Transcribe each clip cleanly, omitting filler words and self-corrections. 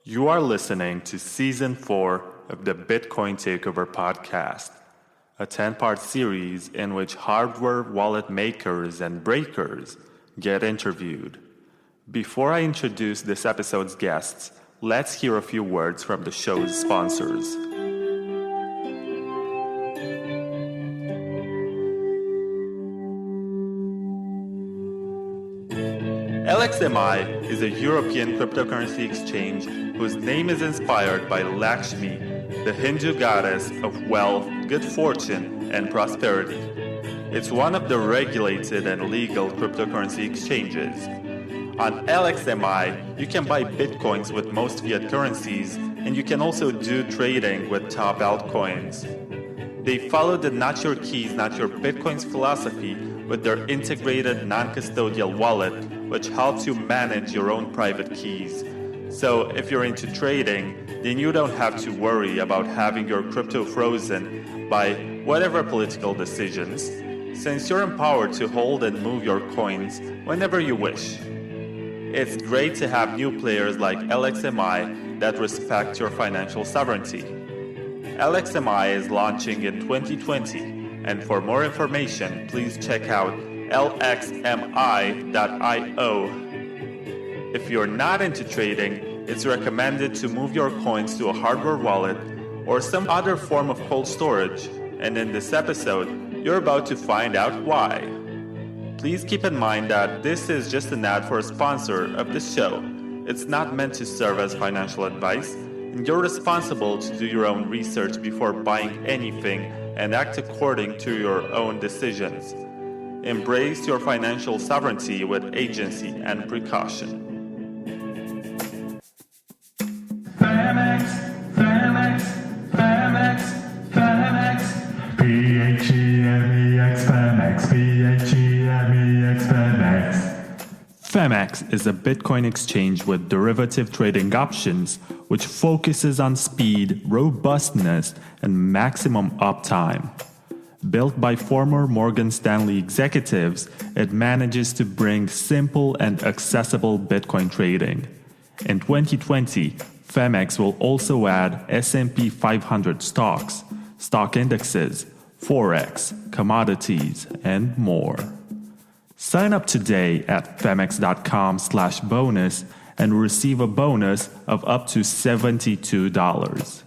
You are listening to Season 4 of the Bitcoin Takeover podcast, a 10-part series in which hardware wallet makers and breakers get interviewed. Before I introduce this episode's guests, let's hear a few words from the show's sponsors. LXMI is a European cryptocurrency exchange whose name is inspired by Lakshmi, the Hindu goddess of wealth, good fortune, and prosperity. It's one of the regulated and legal cryptocurrency exchanges. On LXMI, you can buy bitcoins with most fiat currencies, and you can also do trading with top altcoins. They follow the not your keys, not your bitcoins philosophy with their integrated non-custodial wallet, which helps you manage your own private keys. So if you're into trading, then you don't have to worry about having your crypto frozen by whatever political decisions, since you're empowered to hold and move your coins whenever you wish. It's great to have new players like LXMI that respect your financial sovereignty. LXMI is launching in 2020, and for more information, please check out LXMI.io. If you're not into trading, it's recommended to move your coins to a hardware wallet or some other form of cold storage, and in this episode, you're about to find out why. Please keep in mind that this is just an ad for a sponsor of this show. It's not meant to serve as financial advice, and you're responsible to do your own research before buying anything and act according to your own decisions. Embrace your financial sovereignty with agency and precaution. Phemex, Phemex, Phemex, Phemex. P-H-E-M-E-X, Phemex, P-H-E-M-E-X, Phemex. Phemex is a Bitcoin exchange with derivative trading options, which focuses on speed, robustness, and maximum uptime. Built by former Morgan Stanley executives, it manages to bring simple and accessible Bitcoin trading. In 2020, Phemex will also add S&P 500 stocks, stock indexes, forex, commodities, and more. Sign up today at phemex.com/bonus and receive a bonus of up to $72.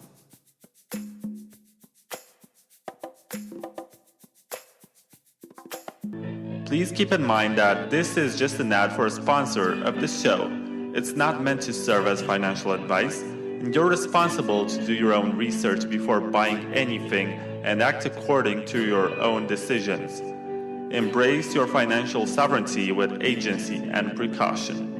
Please keep in mind that this is just an ad for a sponsor of this show. It's not meant to serve as financial advice, and you're responsible to do your own research before buying anything and act according to your own decisions. Embrace your financial sovereignty with agency and precaution.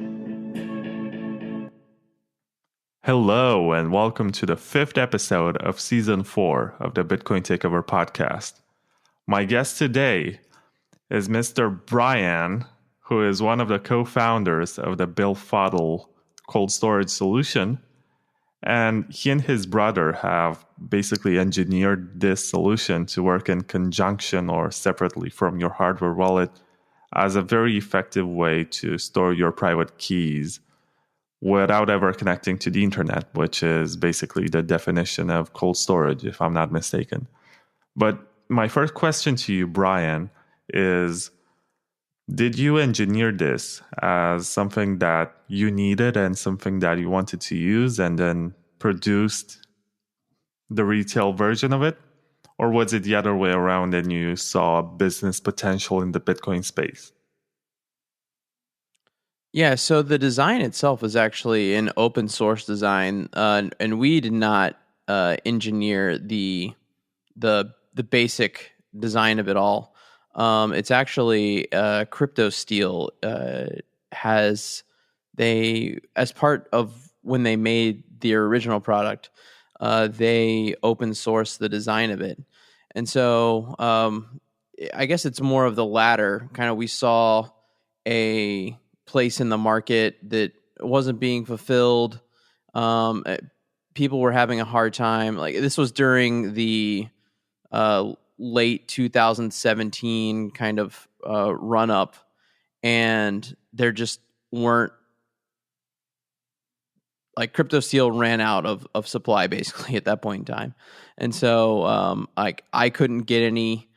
Hello, and welcome to the 5th episode of Season 4 of the Bitcoin Takeover podcast. My guest today is Mr. Bryan, who is one of the co-founders of the Billfodl cold storage solution. And he and his brother have basically engineered this solution to work in conjunction or separately from your hardware wallet as a very effective way to store your private keys without ever connecting to the internet, which is basically the definition of cold storage, if I'm not mistaken. But my first question to you, Bryan, is, did you engineer this as something that you needed and something that you wanted to use and then produced the retail version of it? Or was it the other way around and you saw business potential in the Bitcoin space? Yeah, so the design itself is actually an open source design, and we did not engineer the basic design of it all. It's actually Crypto Steel as part of when they made the original product, they open sourced the design of it. And so I guess it's more of the latter. Kind of, we saw a place in the market that wasn't being fulfilled. People were having a hard time. Like, this was during the late 2017 kind of run up, and there just weren't like Crypto Steel ran out of supply basically at that point in time, and so like I couldn't get any,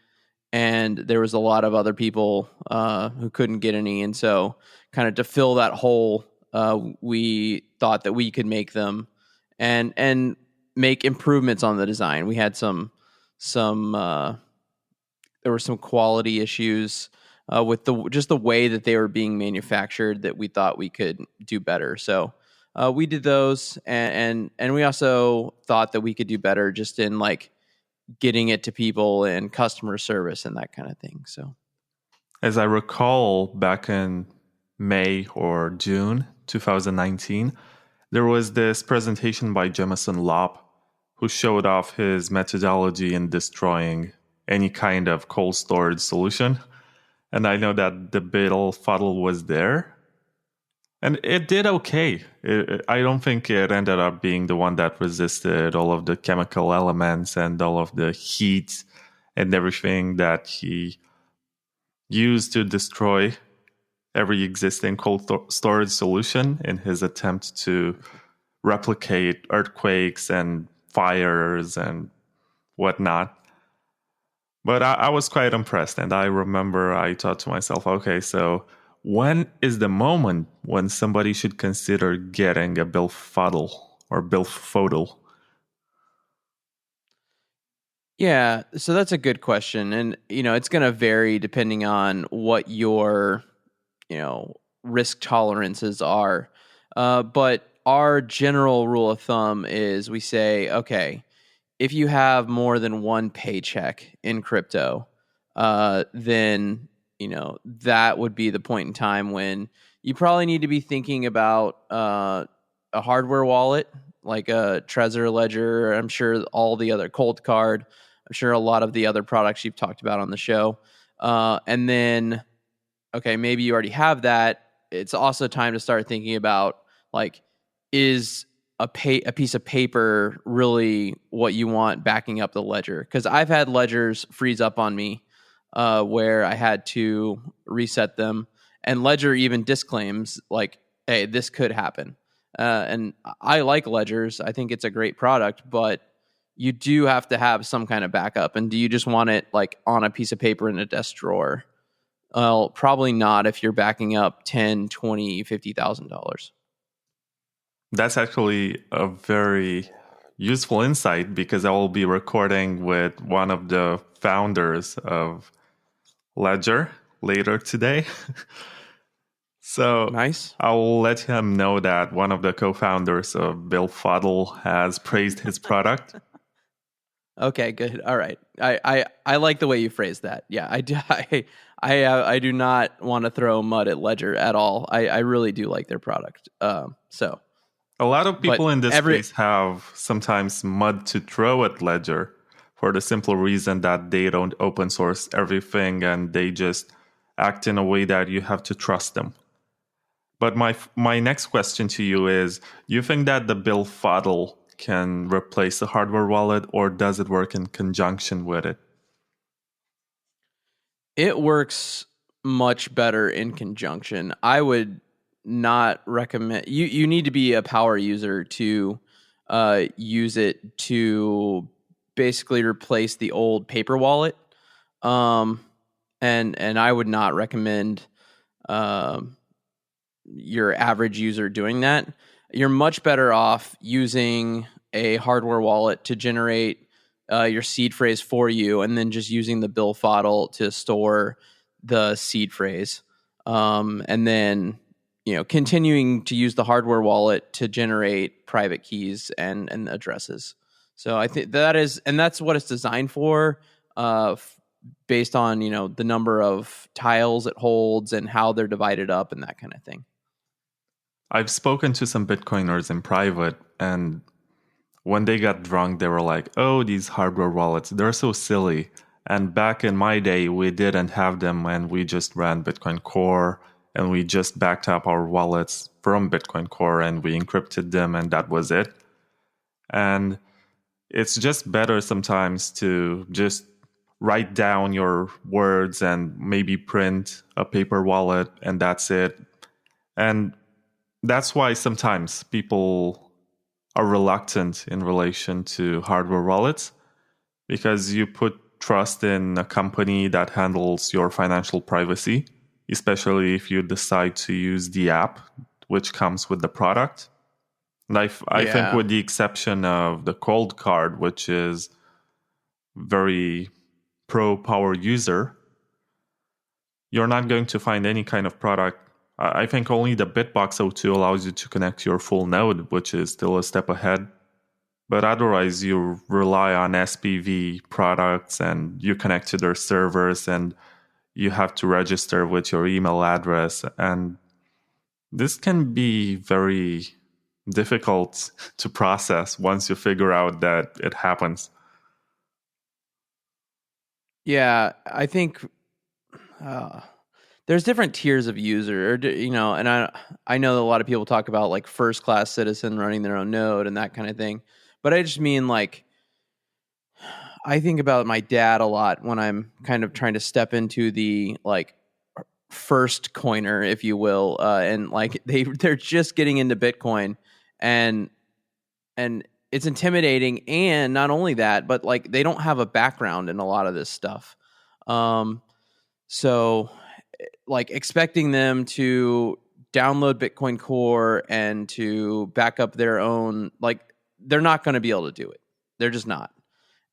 and there was a lot of other people who couldn't get any, and so kind of to fill that hole, we thought that we could make them and make improvements on the design. We had some there were some quality issues with the way that they were being manufactured that we thought we could do better. So we did those, and we also thought that we could do better just in like getting it to people and customer service and that kind of thing. So, as I recall, back in May or June 2019, there was this presentation by Jamison Lopp who showed off his methodology in destroying any kind of cold storage solution. And I know that the Billfodl was there. And it did okay. I don't think it ended up being the one that resisted all of the chemical elements and all of the heat and everything that he used to destroy every existing cold storage solution in his attempt to replicate earthquakes and fires and whatnot. But I was quite impressed, and I remember I thought to myself, okay, so when is the moment when somebody should consider getting a Billfodl or Billfodl? yeah, so that's a good question, and it's going to vary depending on what your risk tolerances are. But our general rule of thumb is we say, okay, if you have more than one paycheck in crypto, then that would be the point in time when you probably need to be thinking about a hardware wallet like a Trezor Ledger. I'm sure all the other Cold Card. I'm sure a lot of the other products you've talked about on the show. And then, okay, maybe you already have that. It's also time to start thinking about like, is a piece of paper really what you want backing up the ledger? Because I've had ledgers freeze up on me where I had to reset them, and Ledger even disclaims like, "Hey, this could happen." And I like ledgers; I think it's a great product, but you do have to have some kind of backup. And do you just want it like on a piece of paper in a desk drawer? Well, probably not if you're backing up $10,000, $20,000, $50,000. That's actually a very useful insight because I will be recording with one of the founders of Ledger later today. So Nice. I'll let him know that one of the co-founders of Billfodl has praised his product. Okay, good. All right. I like the way you phrased that. Yeah, I do. I do not want to throw mud at Ledger at all. I really do like their product. So a lot of people in this space every have sometimes mud to throw at Ledger for the simple reason that they don't open source everything and they just act in a way that you have to trust them. But my next question to you is, you think that the Billfodl can replace the hardware wallet, or does it work in conjunction with it? It works much better in conjunction. I would not recommend you need to be a power user to use it to basically replace the old paper wallet. And I would not recommend your average user doing that. You're much better off using a hardware wallet to generate your seed phrase for you, and then just using the Billfodl to store the seed phrase, and then continuing to use the hardware wallet to generate private keys and addresses. So I think that's what it's designed for, based on the number of tiles it holds and how they're divided up and that kind of thing. I've spoken to some Bitcoiners in private, and when they got drunk, they were like, oh, these hardware wallets, they're so silly. And back in my day, we didn't have them, and we just ran Bitcoin Core, and we just backed up our wallets from Bitcoin Core, and we encrypted them, and that was it. And it's just better sometimes to just write down your words and maybe print a paper wallet, and that's it. And that's why sometimes people are reluctant in relation to hardware wallets because you put trust in a company that handles your financial privacy, especially if you decide to use the app which comes with the product. And I think, Yeah. with the exception of the cold card, which is very pro power user, you're not going to find any kind of product. I think only the Bitbox O2 allows you to connect your full node, which is still a step ahead. But otherwise, you rely on SPV products and you connect to their servers and you have to register with your email address. And this can be very difficult to process once you figure out that it happens. Yeah, I think uh, there's different tiers of user, and I know that a lot of people talk about like first class citizen running their own node and that kind of thing, but I just mean like I think about my dad a lot when I'm kind of trying to step into the like first coiner, if you will, and like they're just getting into Bitcoin, and and it's intimidating. And not only that, but like they don't have a background in a lot of this stuff. Um, so like expecting them to download Bitcoin Core and to back up their own, like they're not going to be able to do it. They're just not.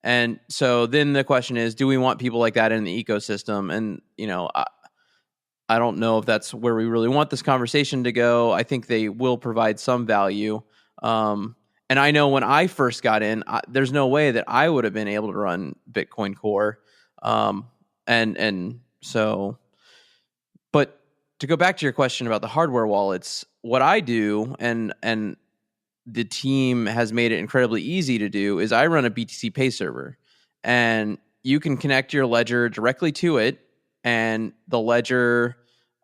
And so then the question is, do we want people like that in the ecosystem? And, I don't know if that's where we really want this conversation to go. I think they will provide some value. And I know when I first got in, there's no way that I would have been able to run Bitcoin Core. And so, but to go back to your question about the hardware wallets, what I do, and the team has made it incredibly easy to do, is I run a BTC Pay server, and you can connect your ledger directly to it, and the ledger,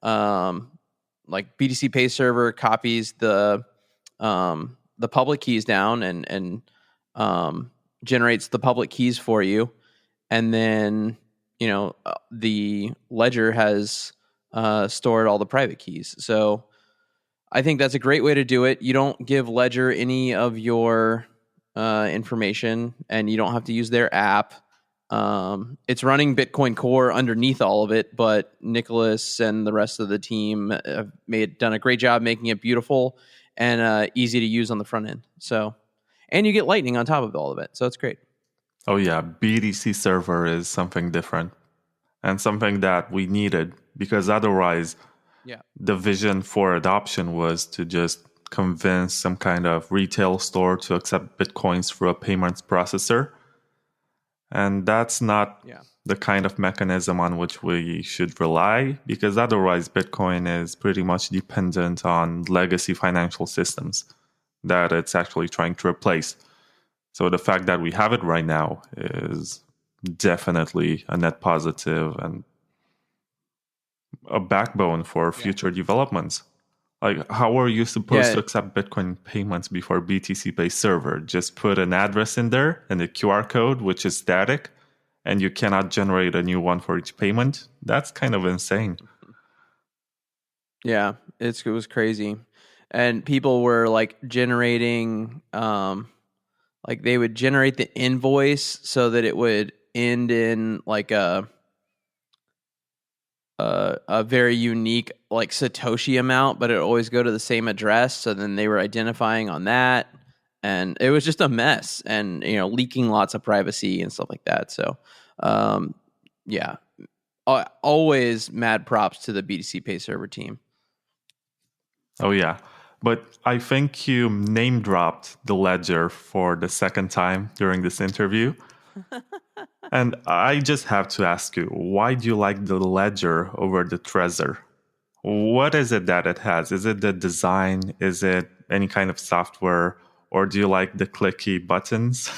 like BTC Pay server, copies the public keys down and generates the public keys for you, and then the ledger has stored all the private keys. So I think that's a great way to do it. You don't give Ledger any of your information, and you don't have to use their app. It's running Bitcoin Core underneath all of it, but Nicholas and the rest of the team have done a great job making it beautiful and easy to use on the front end. So, and you get Lightning on top of all of it, so it's great. Oh, yeah, BDC server is something different and something that we needed because otherwise, Yeah. the vision for adoption was to just convince some kind of retail store to accept Bitcoins through a payments processor. And that's not Yeah. the kind of mechanism on which we should rely, because otherwise Bitcoin is pretty much dependent on legacy financial systems that it's actually trying to replace. So the fact that we have it right now is definitely a net positive and a backbone for Yeah. future developments. Like, how are you supposed Yeah. to accept Bitcoin payments before BTC Pay server? Just put an address in there and a QR code, which is static, and you cannot generate a new one for each payment? That's kind of insane. Yeah, it was crazy. And people were like generating like they would generate the invoice so that it would end in like a very unique like Satoshi amount, but it always go to the same address. So then they were identifying on that, and it was just a mess, and leaking lots of privacy and stuff like that. So, yeah, always mad props to the BTC Pay server team. Oh, yeah. But I think you name dropped the ledger for the second time during this interview. And I just have to ask you, why do you like the ledger over the Trezor? What is it that it has? Is it the design? Is it any kind of software? Or do you like the clicky buttons?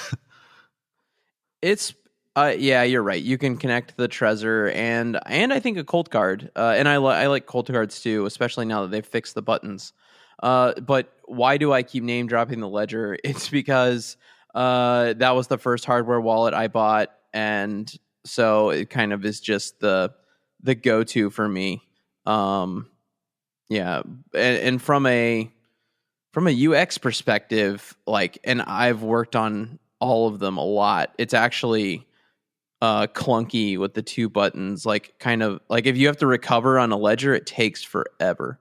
It's yeah, you're right. You can connect the Trezor and I think a Cold Card. And I like Cold Cards too, especially now that they've fixed the buttons. But why do I keep name dropping the Ledger? It's because that was the first hardware wallet I bought, and so it kind of is just the go to for me. Yeah, and from a from a UX perspective, like, and I've worked on all of them a lot. It's actually clunky with the two buttons, like kind of like if you have to recover on a ledger, it takes forever.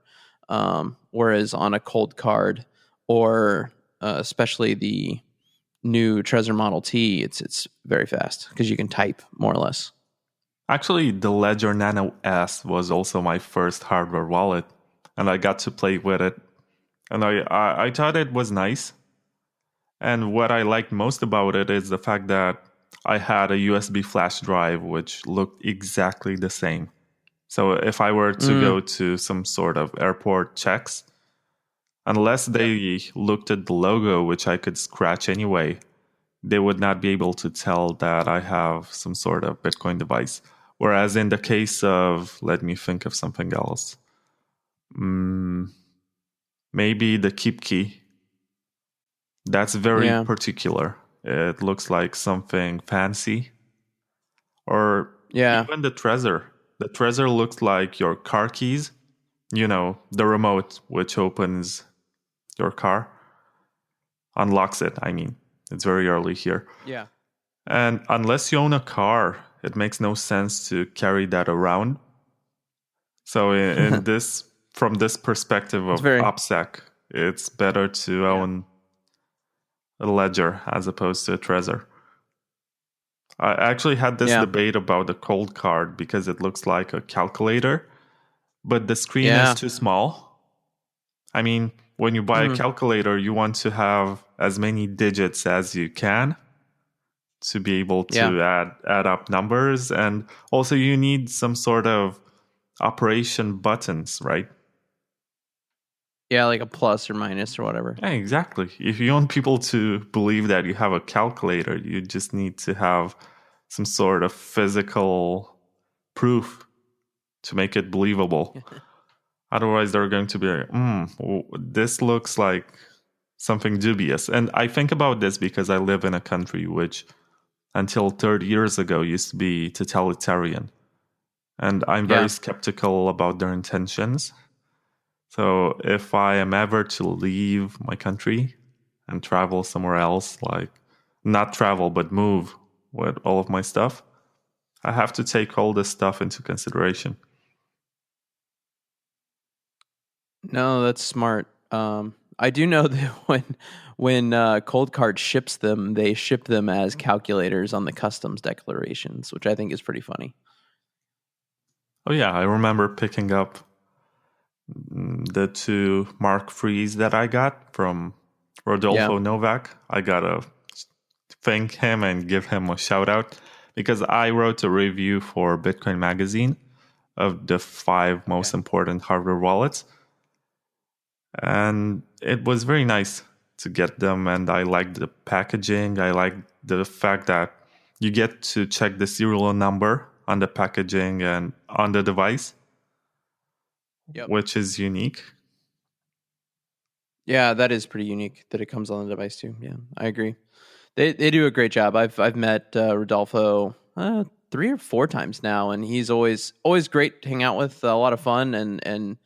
Whereas on a cold card or especially the new Trezor Model T, it's very fast because you can type more or less. Actually, the Ledger Nano S was also my first hardware wallet, and I got to play with it. And I thought it was nice. And what I liked most about it is the fact that I had a USB flash drive which looked exactly the same. So if I were to go to some sort of airport checks, unless they looked at the logo, which I could scratch anyway, they would not be able to tell that I have some sort of Bitcoin device. Whereas in the case of, let me think of something else, maybe the Keep Key, that's very particular. It looks like something fancy. Or even the Trezor. The Trezor looks like your car keys, the remote which opens your car, unlocks it, I mean. It's very early here. Yeah. And unless you own a car, it makes no sense to carry that around. So in this, from this perspective of OPSEC, it's better to own a ledger as opposed to a Trezor. I actually had this debate about the cold card because it looks like a calculator, but the screen is too small. I mean, when you buy a calculator, you want to have as many digits as you can to be able to add up numbers. And also you need some sort of operation buttons, right? Yeah, like a plus or minus or whatever. Yeah, exactly. If you want people to believe that you have a calculator, you just need to have some sort of physical proof to make it believable. Otherwise, they're going to be like, this looks like something dubious. And I think about this because I live in a country which, until 30 years ago, used to be totalitarian. And I'm very skeptical about their intentions. So if I am ever to leave my country and travel somewhere else, like not travel, but move with all of my stuff, I have to take all this stuff into consideration. No, that's smart. I do know that when Cold Card ships them, they ship them as calculators on the customs declarations, which I think is pretty funny. Oh yeah, I remember picking up the two Mark IIIs that I got from Rodolfo Novak. I gotta thank him and give him a shout out because I wrote a review for Bitcoin Magazine of the 5 most important hardware wallets. And it was very nice to get them, and I liked the packaging. I liked the fact that you get to check the serial number on the packaging and on the device, which is unique. Yeah, that is pretty unique that it comes on the device too. Yeah, I agree. They do a great job. I've met Rodolfo 3 or 4 times now, and he's always great to hang out with. A lot of fun and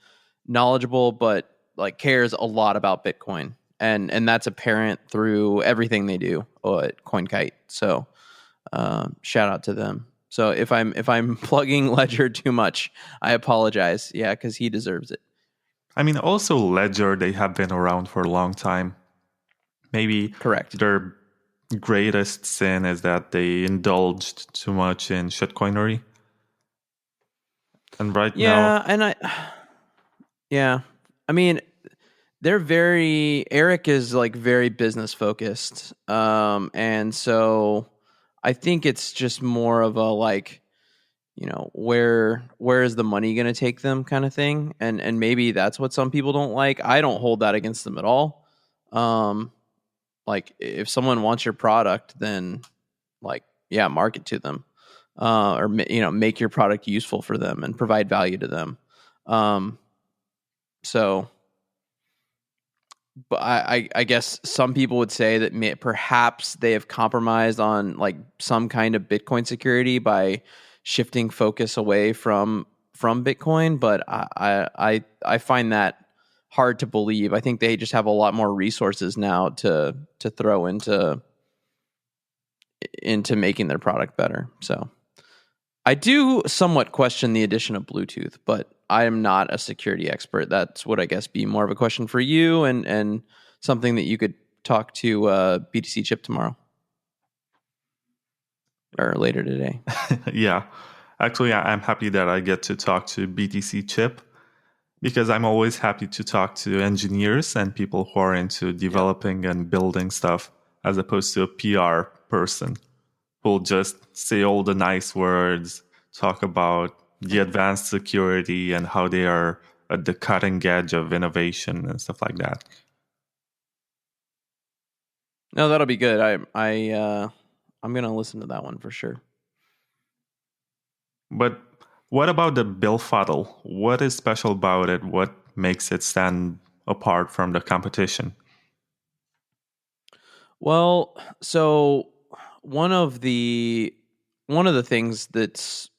knowledgeable, but like cares a lot about Bitcoin, and that's apparent through everything they do at CoinKite. So shout out to them. So if I'm plugging Ledger too much, I apologize. Yeah, because he deserves it. I mean, also Ledger, they have been around for a long time. Maybe their greatest sin is that they indulged too much in shitcoinery. And now... I mean, Eric is like very business focused. And so I think it's just more of a like, where is the money going to take them kind of thing. And maybe that's what some people don't like. I don't hold that against them at all. Like if someone wants your product, then like, market to them, or, make your product useful for them and provide value to them. So, but I guess some people would say that perhaps they have compromised on like some kind of Bitcoin security by shifting focus away from Bitcoin. But I find that hard to believe. I think they just have a lot more resources now to throw into making their product better. So I do somewhat question the addition of Bluetooth, but I am not a security expert. That's would I guess be more of a question for you and something that you could talk to BTC Chip tomorrow or later today. Yeah. Actually, I'm happy that I get to talk to BTC Chip because I'm always happy to talk to engineers and people who are into developing and building stuff as opposed to a PR person who'll just say all the nice words, talk about the advanced security and how they are at the cutting edge of innovation and stuff like that. No, that'll be good. I'm gonna listen to that one for sure. But what about the Billfodl? What is special about it? What makes it stand apart from the competition? Well, so one of the things that's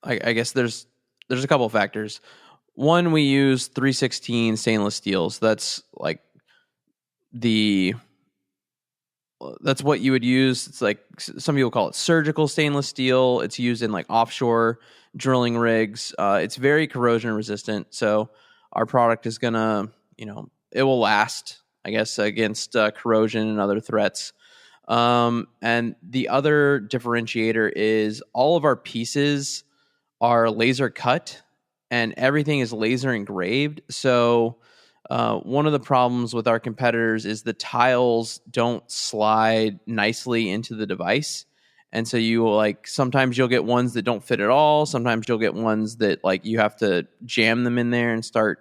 I guess there's a couple of factors. One, we use 316 stainless steel. So that's like that's what you would use. It's like some people call it surgical stainless steel. It's used in like offshore drilling rigs. It's very corrosion resistant. So our product is gonna, it will last, I guess, against corrosion and other threats. And the other differentiator is all of our pieces are laser cut and everything is laser engraved. So one of the problems with our competitors is the tiles don't slide nicely into the device. And so sometimes you'll get ones that don't fit at all. Sometimes you'll get ones that like you have to jam them in there and start.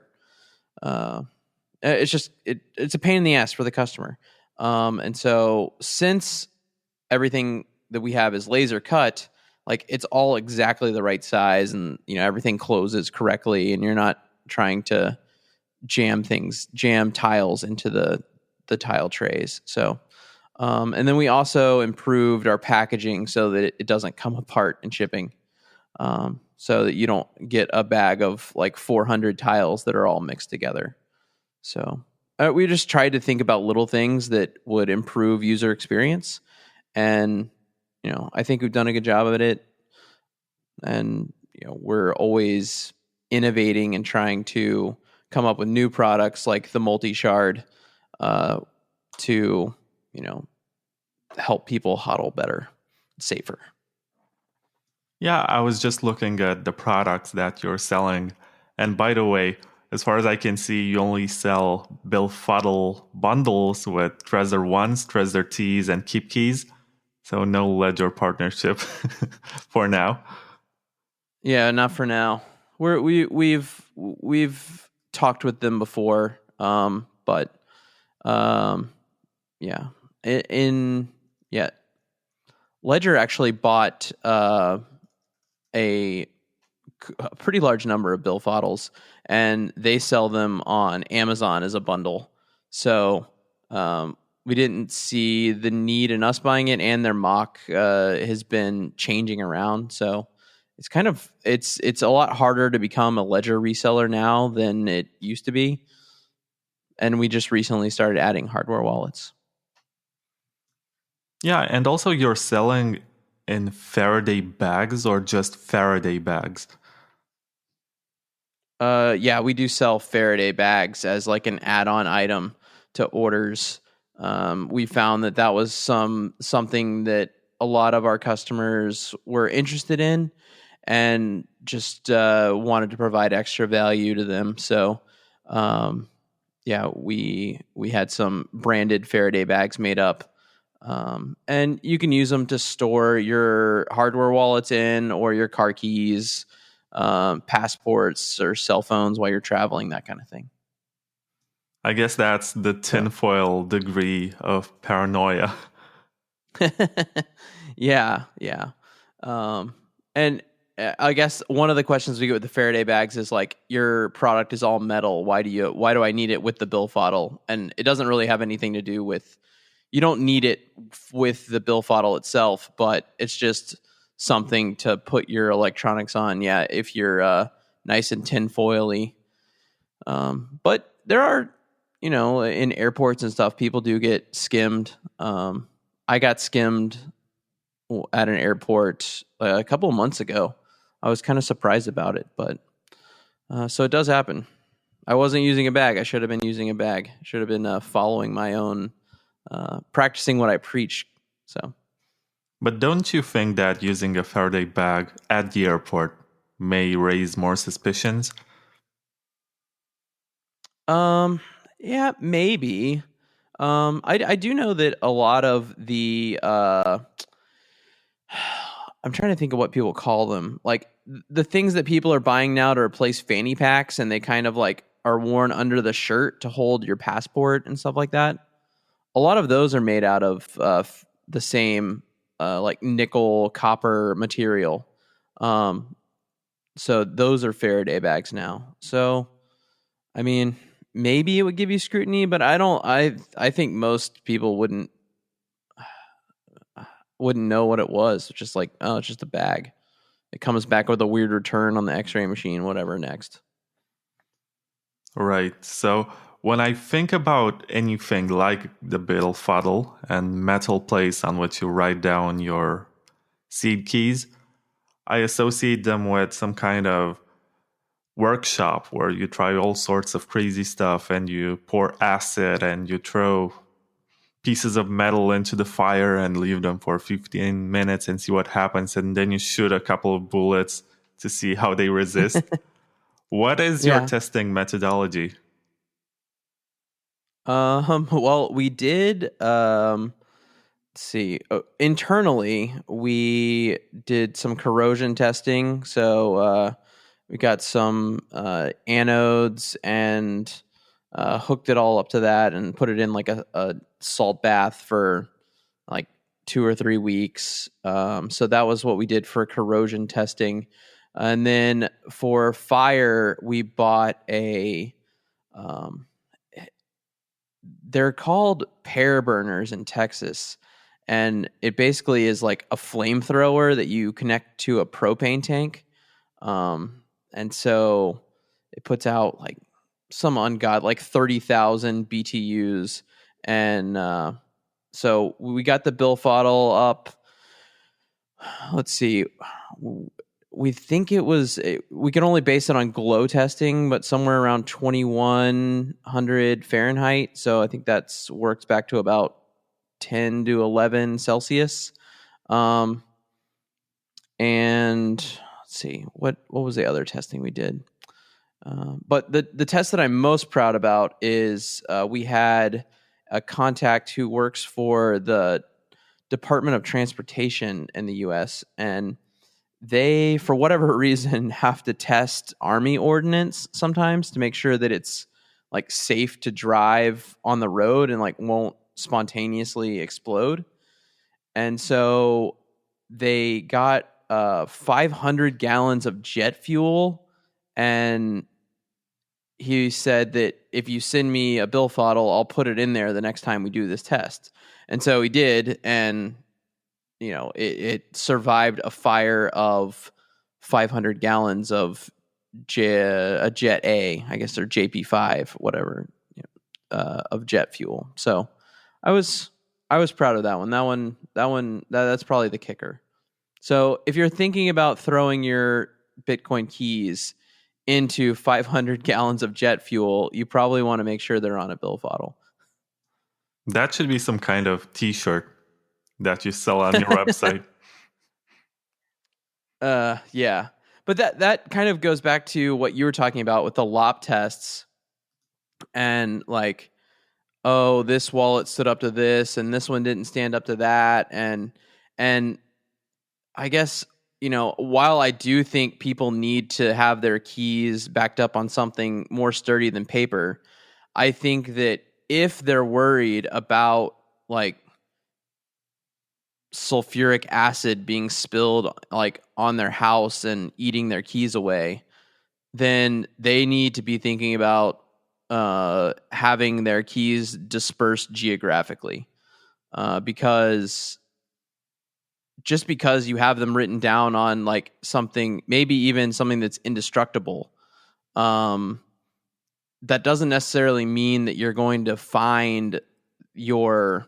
It's just, it's a pain in the ass for the customer. And so since everything that we have is laser cut, like it's all exactly the right size and, everything closes correctly and you're not trying to jam tiles into the tile trays. So, and then we also improved our packaging so that it doesn't come apart in shipping. So that you don't get a bag of like 400 tiles that are all mixed together. So we just tried to think about little things that would improve user experience. And, I think we've done a good job of it. And, we're always innovating and trying to come up with new products like the multi-shard to, help people huddle better, safer. Yeah, I was just looking at the products that you're selling. And by the way, as far as I can see, you only sell Billfodl bundles with Trezor 1s, Trezor Ts, and Keep Keys. So no Ledger partnership for now. Yeah, not for now. We've talked with them before, but yeah. Ledger actually bought a pretty large number of Billfodls, and they sell them on Amazon as a bundle. So we didn't see the need in us buying it, and their mock has been changing around. So it's it's a lot harder to become a Ledger reseller now than it used to be. And we just recently started adding hardware wallets. Yeah, and also you're selling in Faraday bags or just Faraday bags? Yeah, we do sell Faraday bags as like an add-on item to orders. We found that was something that a lot of our customers were interested in and just wanted to provide extra value to them. So, yeah, we had some branded Faraday bags made up. And you can use them to store your hardware wallets in or your car keys, passports or cell phones while you're traveling, that kind of thing. I guess that's the tinfoil degree of paranoia. Yeah. And I guess one of the questions we get with the Faraday bags is like, your product is all metal. Why do I need it with the Billfodl? And it doesn't really have anything to do with, you don't need it with the Billfodl itself, but it's just something to put your electronics on. Yeah, if you're nice and tinfoily. But there are, in airports and stuff, people do get skimmed. I got skimmed at an airport a couple of months ago. I was kind of surprised about it, but so it does happen. I wasn't using a bag. I should have been using a bag. Should have been following my own, practicing what I preach. So, But don't you think that using a Faraday bag at the airport may raise more suspicions? yeah, maybe. I do know that a lot of the I'm trying to think of what people call them. Like the things that people are buying now to replace fanny packs, and they kind of like are worn under the shirt to hold your passport and stuff like that. A lot of those are made out of the same like nickel copper material. Um, so those are Faraday bags now. So I mean, maybe it would give you scrutiny, but I don't. I think most people wouldn't know what it was. It's just like, oh, it's just a bag. It comes back with a weird return on the X-ray machine. Whatever next. Right. So when I think about anything like the Billfodl and metal plates on which you write down your seed keys, I associate them with some kind of workshop where you try all sorts of crazy stuff and you pour acid and you throw pieces of metal into the fire and leave them for 15 minutes and see what happens. And then you shoot a couple of bullets to see how they resist. What is your Yeah. testing methodology? Well, we did. Let's see. Internally, we did some corrosion testing. So we got some anodes and hooked it all up to that and put it in like a salt bath for like 2 or 3 weeks. So that was what we did for corrosion testing. And then for fire, we bought um, they're called pear burners in Texas. And it basically is like a flamethrower that you connect to a propane tank. And so it puts out like some like 30,000 BTUs. And so we got the Billfodl up. Let's see. We think we can only base it on glow testing, but somewhere around 2100 Fahrenheit. So I think that's works back to about 10 to 11 Celsius. And let's see, what was the other testing we did? But the test that I'm most proud about is we had a contact who works for the Department of Transportation in the U.S., and they, for whatever reason, have to test Army ordnance sometimes to make sure that it's like safe to drive on the road and like won't spontaneously explode. And so they got 500 gallons of jet fuel, and he said that if you send me a Billfodl, I'll put it in there the next time we do this test. And so he did, and it survived a fire of 500 gallons of a Jet A, I guess, or JP5, whatever, of jet fuel. So I was proud of that one. That's probably the kicker. So if you're thinking about throwing your Bitcoin keys into 500 gallons of jet fuel, you probably want to make sure they're on a Billfodl. That should be some kind of t-shirt that you sell on your website. Yeah. But that kind of goes back to what you were talking about with the LOP tests and like, oh, this wallet stood up to this and this one didn't stand up to that. And I guess, while I do think people need to have their keys backed up on something more sturdy than paper, I think that if they're worried about like sulfuric acid being spilled like on their house and eating their keys away, then they need to be thinking about having their keys dispersed geographically, because just because you have them written down on like something, maybe even something that's indestructible, that doesn't necessarily mean that you're going to find your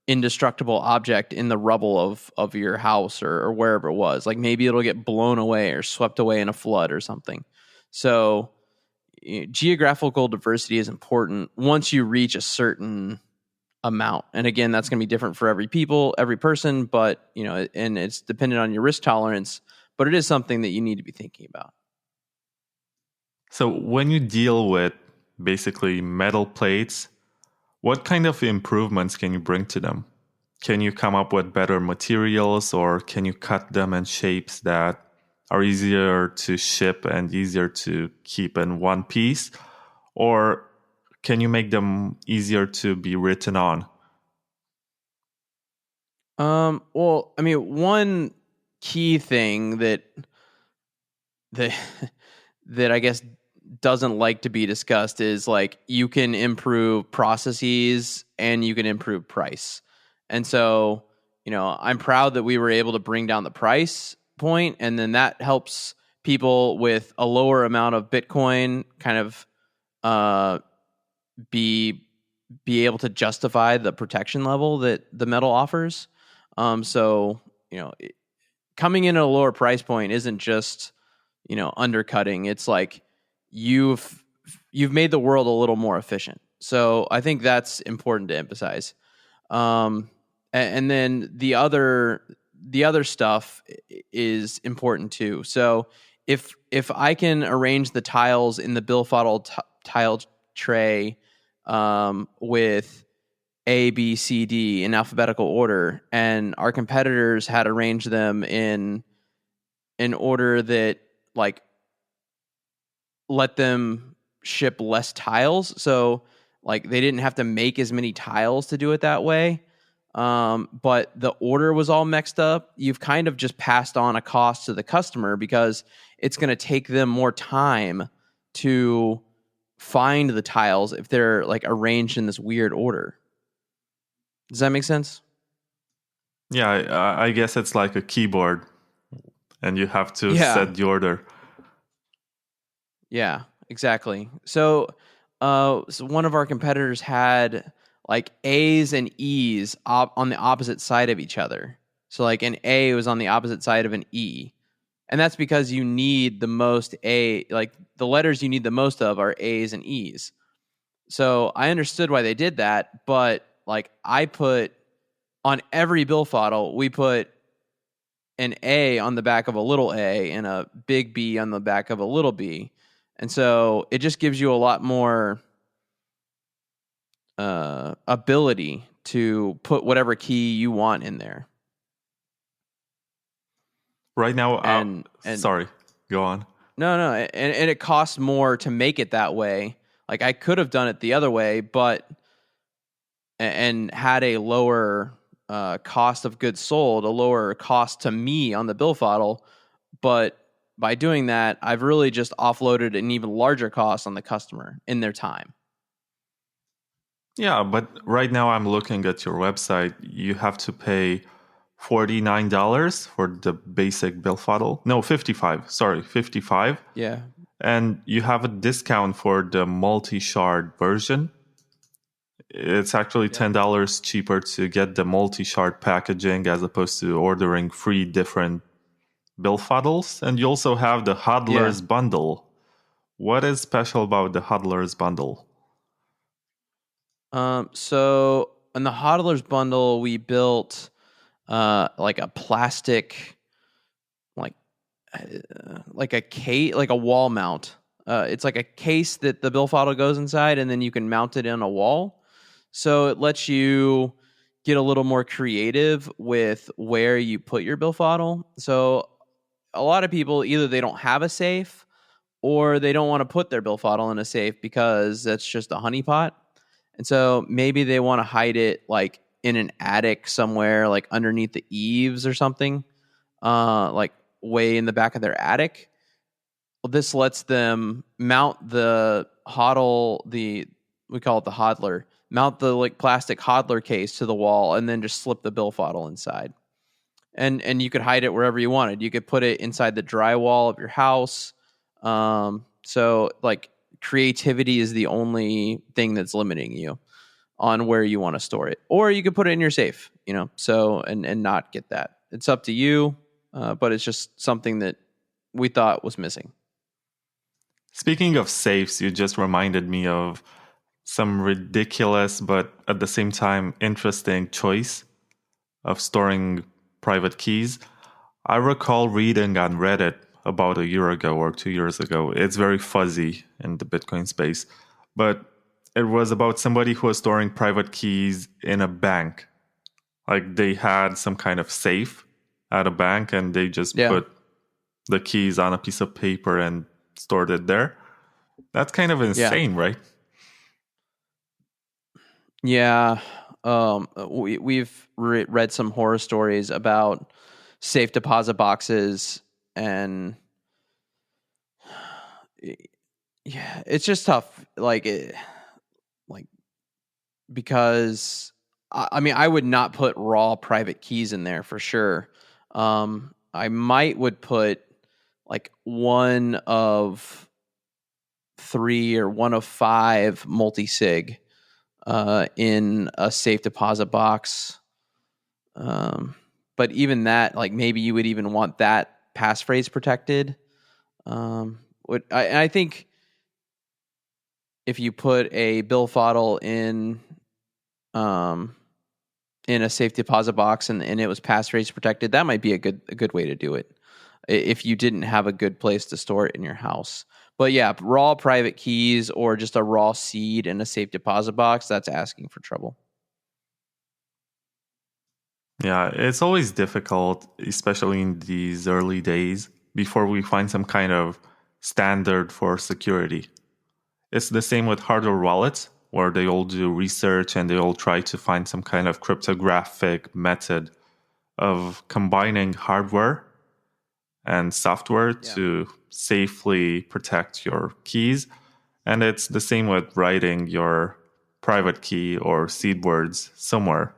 indestructible object in the rubble of your house or wherever it was. Like maybe it'll get blown away or swept away in a flood or something. So geographical diversity is important once you reach a certain amount. And again, that's going to be different for every person, but and it's dependent on your risk tolerance, but it is something that you need to be thinking about. So when you deal with basically metal plates, what kind of improvements can you bring to them? Can you come up with better materials, or can you cut them in shapes that are easier to ship and easier to keep in one piece? Or can you make them easier to be written on? Well, I mean, one key thing that that I guess doesn't like to be discussed is like you can improve processes and you can improve price. And so, I'm proud that we were able to bring down the price point, and then that helps people with a lower amount of Bitcoin kind of be able to justify the protection level that the metal offers. So, coming in at a lower price point isn't just, undercutting. It's like you've made the world a little more efficient. So I think that's important to emphasize. And then the other stuff is important too. So if I can arrange the tiles in the Billfodl tile tray with A, B, C, D in alphabetical order, and our competitors had arranged them in order that like let them ship less tiles. So like they didn't have to make as many tiles to do it that way. But the order was all mixed up. You've kind of just passed on a cost to the customer because it's going to take them more time to find the tiles if they're like arranged in this weird order. Does that make sense? Yeah, I guess it's like a keyboard, and you have to Yeah. set the order. Yeah, exactly. So one of our competitors had like A's and E's on the opposite side of each other. So like an A was on the opposite side of an E. And that's because you need the most like the letters you need the most of are A's and E's. So I understood why they did that, but like I put on every Billfodl, we put an A on the back of a little a and a big B on the back of a little b. And so it just gives you a lot more ability to put whatever key you want in there. Right now, And sorry, go on. no, and it costs more to make it that way. Like I could have done it the other way, but and had a lower cost of goods sold, a lower cost to me on the Billfodl, but by doing that, I've really just offloaded an even larger cost on the customer in their time. Yeah, but right now I'm looking at your website. You have to pay $49 for the basic Billfodl. No, 55. Sorry, 55. Yeah. And you have a discount for the multi-shard version. It's actually $10 cheaper to get the multi-shard packaging as opposed to ordering 3 different Billfodls. And you also have the Hodler's Bundle. What is special about the Hodler's Bundle? So in the Hodler's Bundle, we built like a plastic, like a case, like a wall mount. It's like a case that the Billfodl goes inside, and then you can mount it in a wall. So it lets you get a little more creative with where you put your Billfodl. So a lot of people, either they don't have a safe or they don't want to put their Billfodl in a safe because that's just a honeypot. And so maybe they want to hide it like in an attic somewhere, like underneath the eaves or something, like way in the back of their attic. Well, this lets them mount the hodl, we call it the hodler, mount the like plastic hodler case to the wall and then just slip the Billfodl inside. And you could hide it wherever you wanted. You could put it inside the drywall of your house. So like creativity is the only thing that's limiting you on where you want to store it. Or you could put it in your safe, so and not get that. It's up to you, but it's just something that we thought was missing. Speaking of safes, you just reminded me of some ridiculous but at the same time interesting choice of storing private keys. I recall reading on Reddit about a year ago or 2 years ago. It's very fuzzy in the Bitcoin space, but it was about somebody who was storing private keys in a bank. Like they had some kind of safe at a bank and they just put the keys on a piece of paper and stored it there. That's kind of insane, right? Yeah. We've read some horror stories about safe deposit boxes, and yeah, it's just tough. Because I mean, I would not put raw private keys in there for sure. I would put like one of 3 or one of 5 multi-sig in a safe deposit box. But even that, like maybe you would even want that passphrase protected. I think if you put a Billfodl in a safe deposit box and it was passphrase protected, that might be a good way to do it if you didn't have a good place to store it in your house. But yeah, raw private keys or just a raw seed in a safe deposit box, that's asking for trouble. Yeah, it's always difficult, especially in these early days, before we find some kind of standard for security. It's the same with hardware wallets, where they all do research and they all try to find some kind of cryptographic method of combining hardware and software to safely protect your keys. And it's the same with writing your private key or seed words somewhere.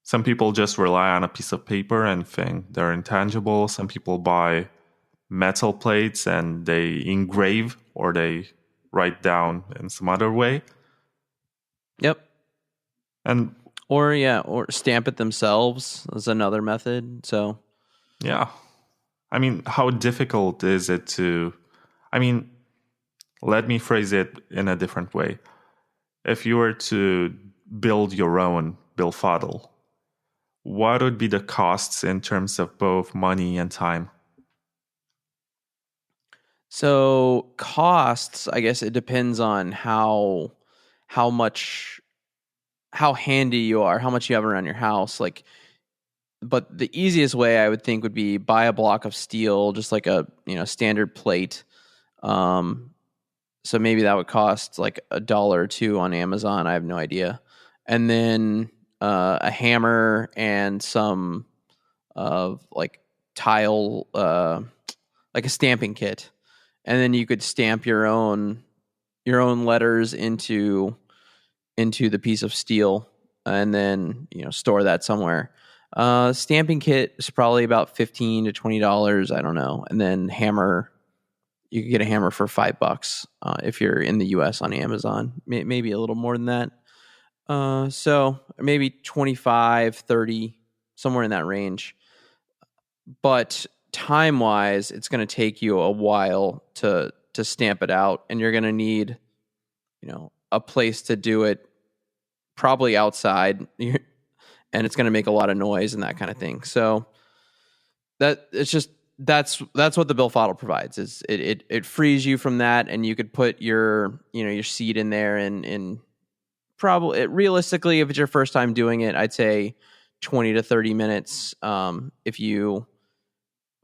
Some people just rely on a piece of paper and think they're intangible. Some people buy metal plates and they engrave or they write down in some other way. Yep. And or stamp it themselves is another method. So yeah, I mean, how difficult is it to, I mean, let me phrase it in a different way. If you were to build your own Billfodl, what would be the costs in terms of both money and time? So costs, I guess it depends on how much how handy you are, how much you have around your house. But the easiest way I would think would be buy a block of steel, just like a standard plate. So maybe that would cost like $1 or $2 on Amazon. I have no idea. And then a hammer and some of like tile, like a stamping kit, and then you could stamp your own letters into the piece of steel, and then store that somewhere. Stamping kit is probably about $15 to $20. I don't know. And then hammer, you could get a hammer for $5 if you're in the US on Amazon. Maybe a little more than that. So maybe 25, 30, somewhere in that range. But time wise, it's going to take you a while to stamp it out, and you're going to need a place to do it, probably outside, and it's going to make a lot of noise and that kind of thing. So that's what the Billfodl provides. Is it frees you from that, and you could put your your seed in there, and probably realistically, if it's your first time doing it, I'd say 20 to 30 minutes. If you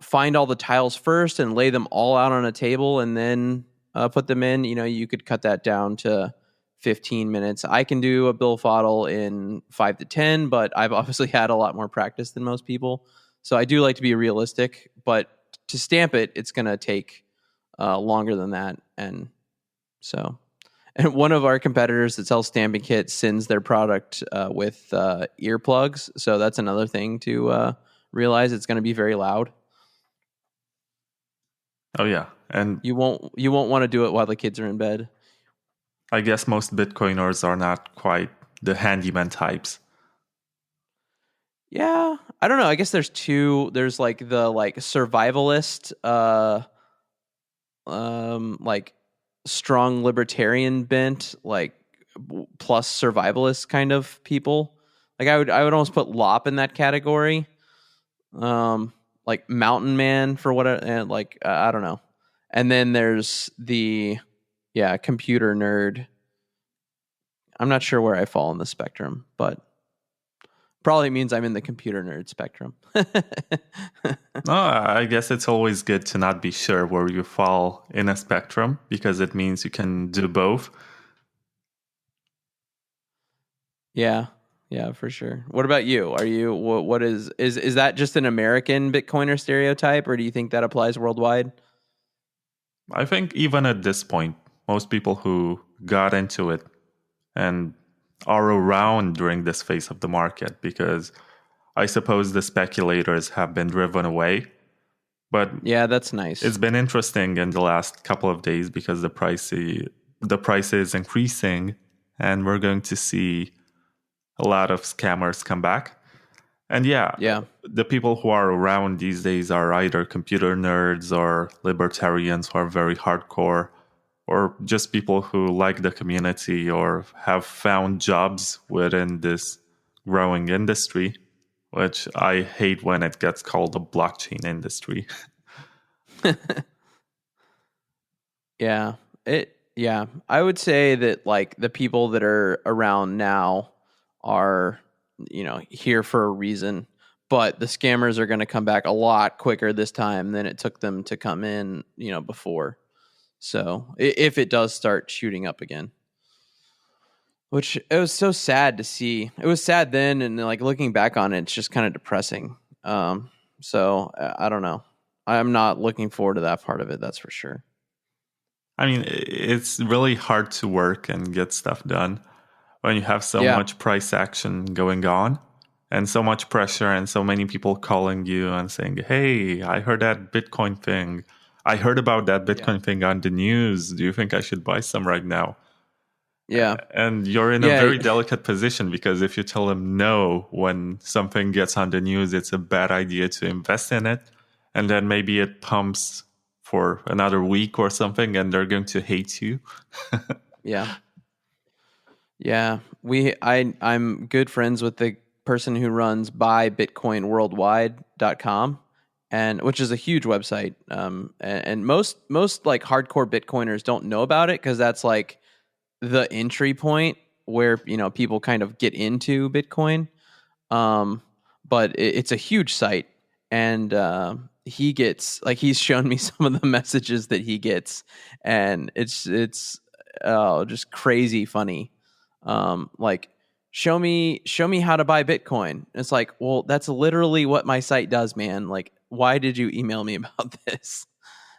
find all the tiles first and lay them all out on a table and then put them in, you could cut that down to 15 minutes. I can do a Billfodl in 5 to 10, but I've obviously had a lot more practice than most people. So I do like to be realistic, but to stamp it, it's going to take longer than that. And one of our competitors that sells stamping kits sends their product with earplugs. So that's another thing to realize. It's going to be very loud. Oh, yeah. And You won't want to do it while the kids are in bed. I guess most Bitcoiners are not quite the handyman types. Yeah, I don't know. I guess there's two. There's like the like survivalist, like strong libertarian bent, like plus survivalist kind of people. Like I would almost put Lop in that category. Like mountain man for what, and like I don't know. And then there's the computer nerd. I'm not sure where I fall on the spectrum, but probably means I'm in the computer nerd spectrum. No, I guess it's always good to not be sure where you fall in a spectrum because it means you can do both. Yeah, for sure. What about you? Are you what is that just an American Bitcoiner stereotype, or do you think that applies worldwide? I think even at this point, most people who got into it and are around during this phase of the market, because I suppose the speculators have been driven away. But Yeah, that's nice. it's been interesting in the last couple of days because the price is increasing, and we're going to see a lot of scammers come back. And Yeah. the people who are around these days are either computer nerds or libertarians who are very hardcore, or just people who like the community or have found jobs within this growing industry, which I hate when it gets called a blockchain industry. Yeah. I would say that like the people that are around now are, here for a reason, but the scammers are going to come back a lot quicker this time than it took them to come in, before. So if it does start shooting up again, which it was so sad to see. It was sad then, and like looking back on it, it's just kind of depressing. So I don't know. I'm not looking forward to that part of it. That's for sure. I mean, it's really hard to work and get stuff done when you have so Yeah. much price action going on and so much pressure and so many people calling you and saying, "Hey, I heard that Bitcoin thing. I heard about that Bitcoin thing on the news. Do you think I should buy some right now?" Yeah. And you're in a Yeah. very delicate position because if you tell them no when something gets on the news, it's a bad idea to invest in it. And then maybe it pumps for another week or something and they're going to hate you. Yeah. Yeah. I'm good friends with the person who runs buybitcoinworldwide.com, and which is a huge website. And most like hardcore Bitcoiners don't know about it because that's like the entry point where people kind of get into Bitcoin. But it's a huge site, and he's shown me some of the messages that he gets, and it's just crazy funny. Like show me how to buy Bitcoin. It's like, well, that's literally what my site does, man. Like, why did you email me about this?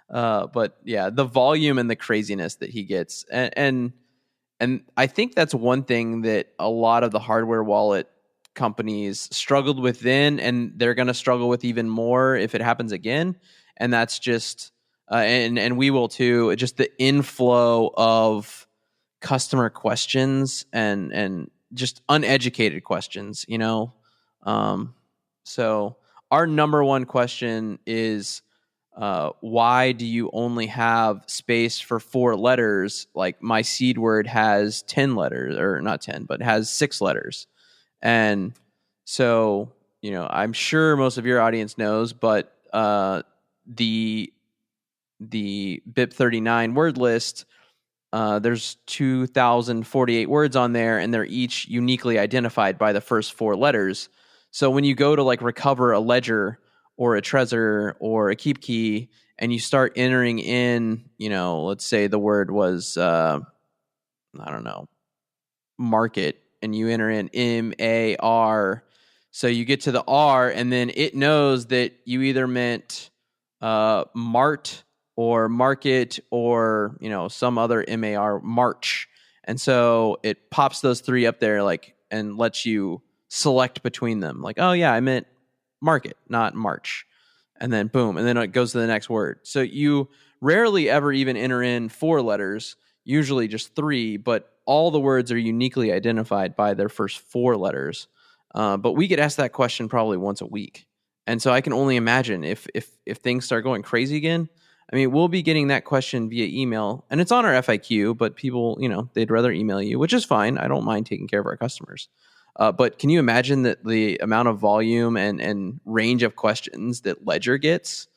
But yeah, the volume and the craziness that he gets, and I think that's one thing that a lot of the hardware wallet companies struggled with then, and they're going to struggle with even more if it happens again. And that's just, and we will too. Just the inflow of customer questions and just uneducated questions. So our number one question is, why do you only have space for 4 letters? Like my seed word has 10 letters, or not 10, but has 6 letters. And so, I'm sure most of your audience knows, but the BIP39 word list, there's 2,048 words on there, and they're each uniquely identified by the first 4 letters. So when you go to like recover a ledger or a Trezor or a keep key, and you start entering in, let's say the word was, I don't know, market, and you enter in MAR. So you get to the R, and then it knows that you either meant Mart or market or some other MAR March, and so it pops those 3 up there, like, and lets you select between them. Like, oh yeah, I meant market, not March, and then boom, and then it goes to the next word. So you rarely ever even enter in 4 letters, usually just 3, but all the words are uniquely identified by their first 4 letters. But we get asked that question probably once a week. And so I can only imagine if things start going crazy again. I mean, we'll be getting that question via email, and it's on our FIQ, but people, they'd rather email you, which is fine. I don't mind taking care of our customers. But can you imagine that the amount of volume and range of questions that Ledger gets?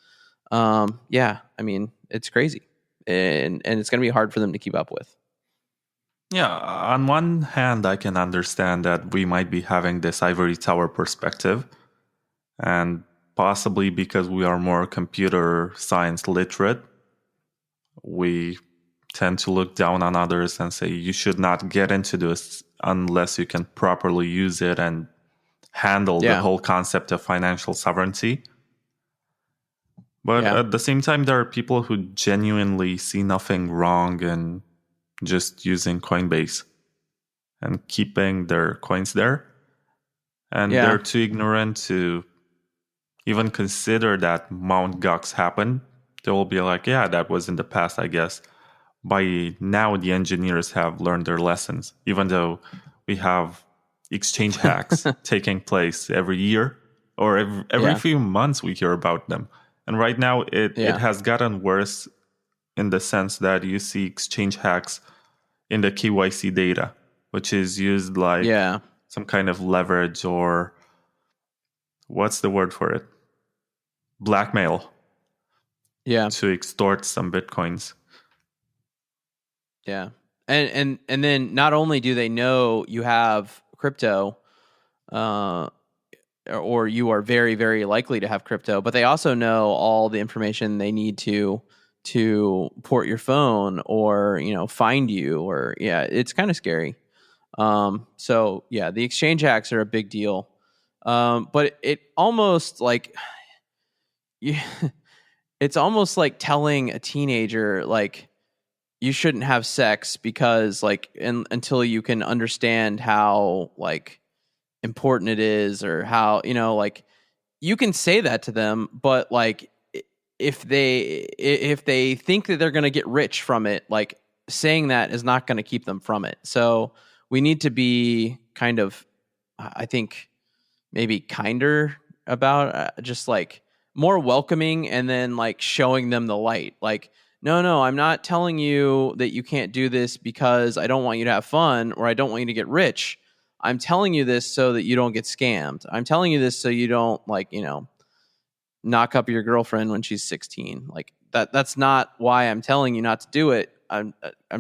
Yeah, I mean, it's crazy, and it's going to be hard for them to keep up with. Yeah, on one hand, I can understand that we might be having this ivory tower perspective, and possibly because we are more computer science literate, we tend to look down on others and say you should not get into this unless you can properly use it and handle the whole concept of financial sovereignty. But at the same time, there are people who genuinely see nothing wrong in just using Coinbase and keeping their coins there. And they're too ignorant to even consider that Mount Gox happened. They will be like, yeah, that was in the past, I guess. By now, the engineers have learned their lessons, even though we have exchange hacks taking place every year or every few months we hear about them. And right now, it has gotten worse in the sense that you see exchange hacks in the KYC data, which is used like some kind of leverage or what's the word for it? Blackmail. Yeah. To extort some Bitcoins. Yeah. And then not only do they know you have crypto, or you are very, very likely to have crypto, but they also know all the information they need to port your phone or, find you, or it's kind of scary. So the exchange hacks are a big deal. But it almost like it's almost like telling a teenager like you shouldn't have sex because until you can understand how like important it is, or how, you can say that to them, but like if they think that they're going to get rich from it, like saying that is not going to keep them from it. So we need to be kind of, I think, maybe kinder about just like more welcoming, and then like showing them the light. Like, no, I'm not telling you that you can't do this because I don't want you to have fun or I don't want you to get rich. I'm telling you this so that you don't get scammed. I'm telling you this so you don't knock up your girlfriend when she's 16. Like that's not why I'm telling you not to do it. I'm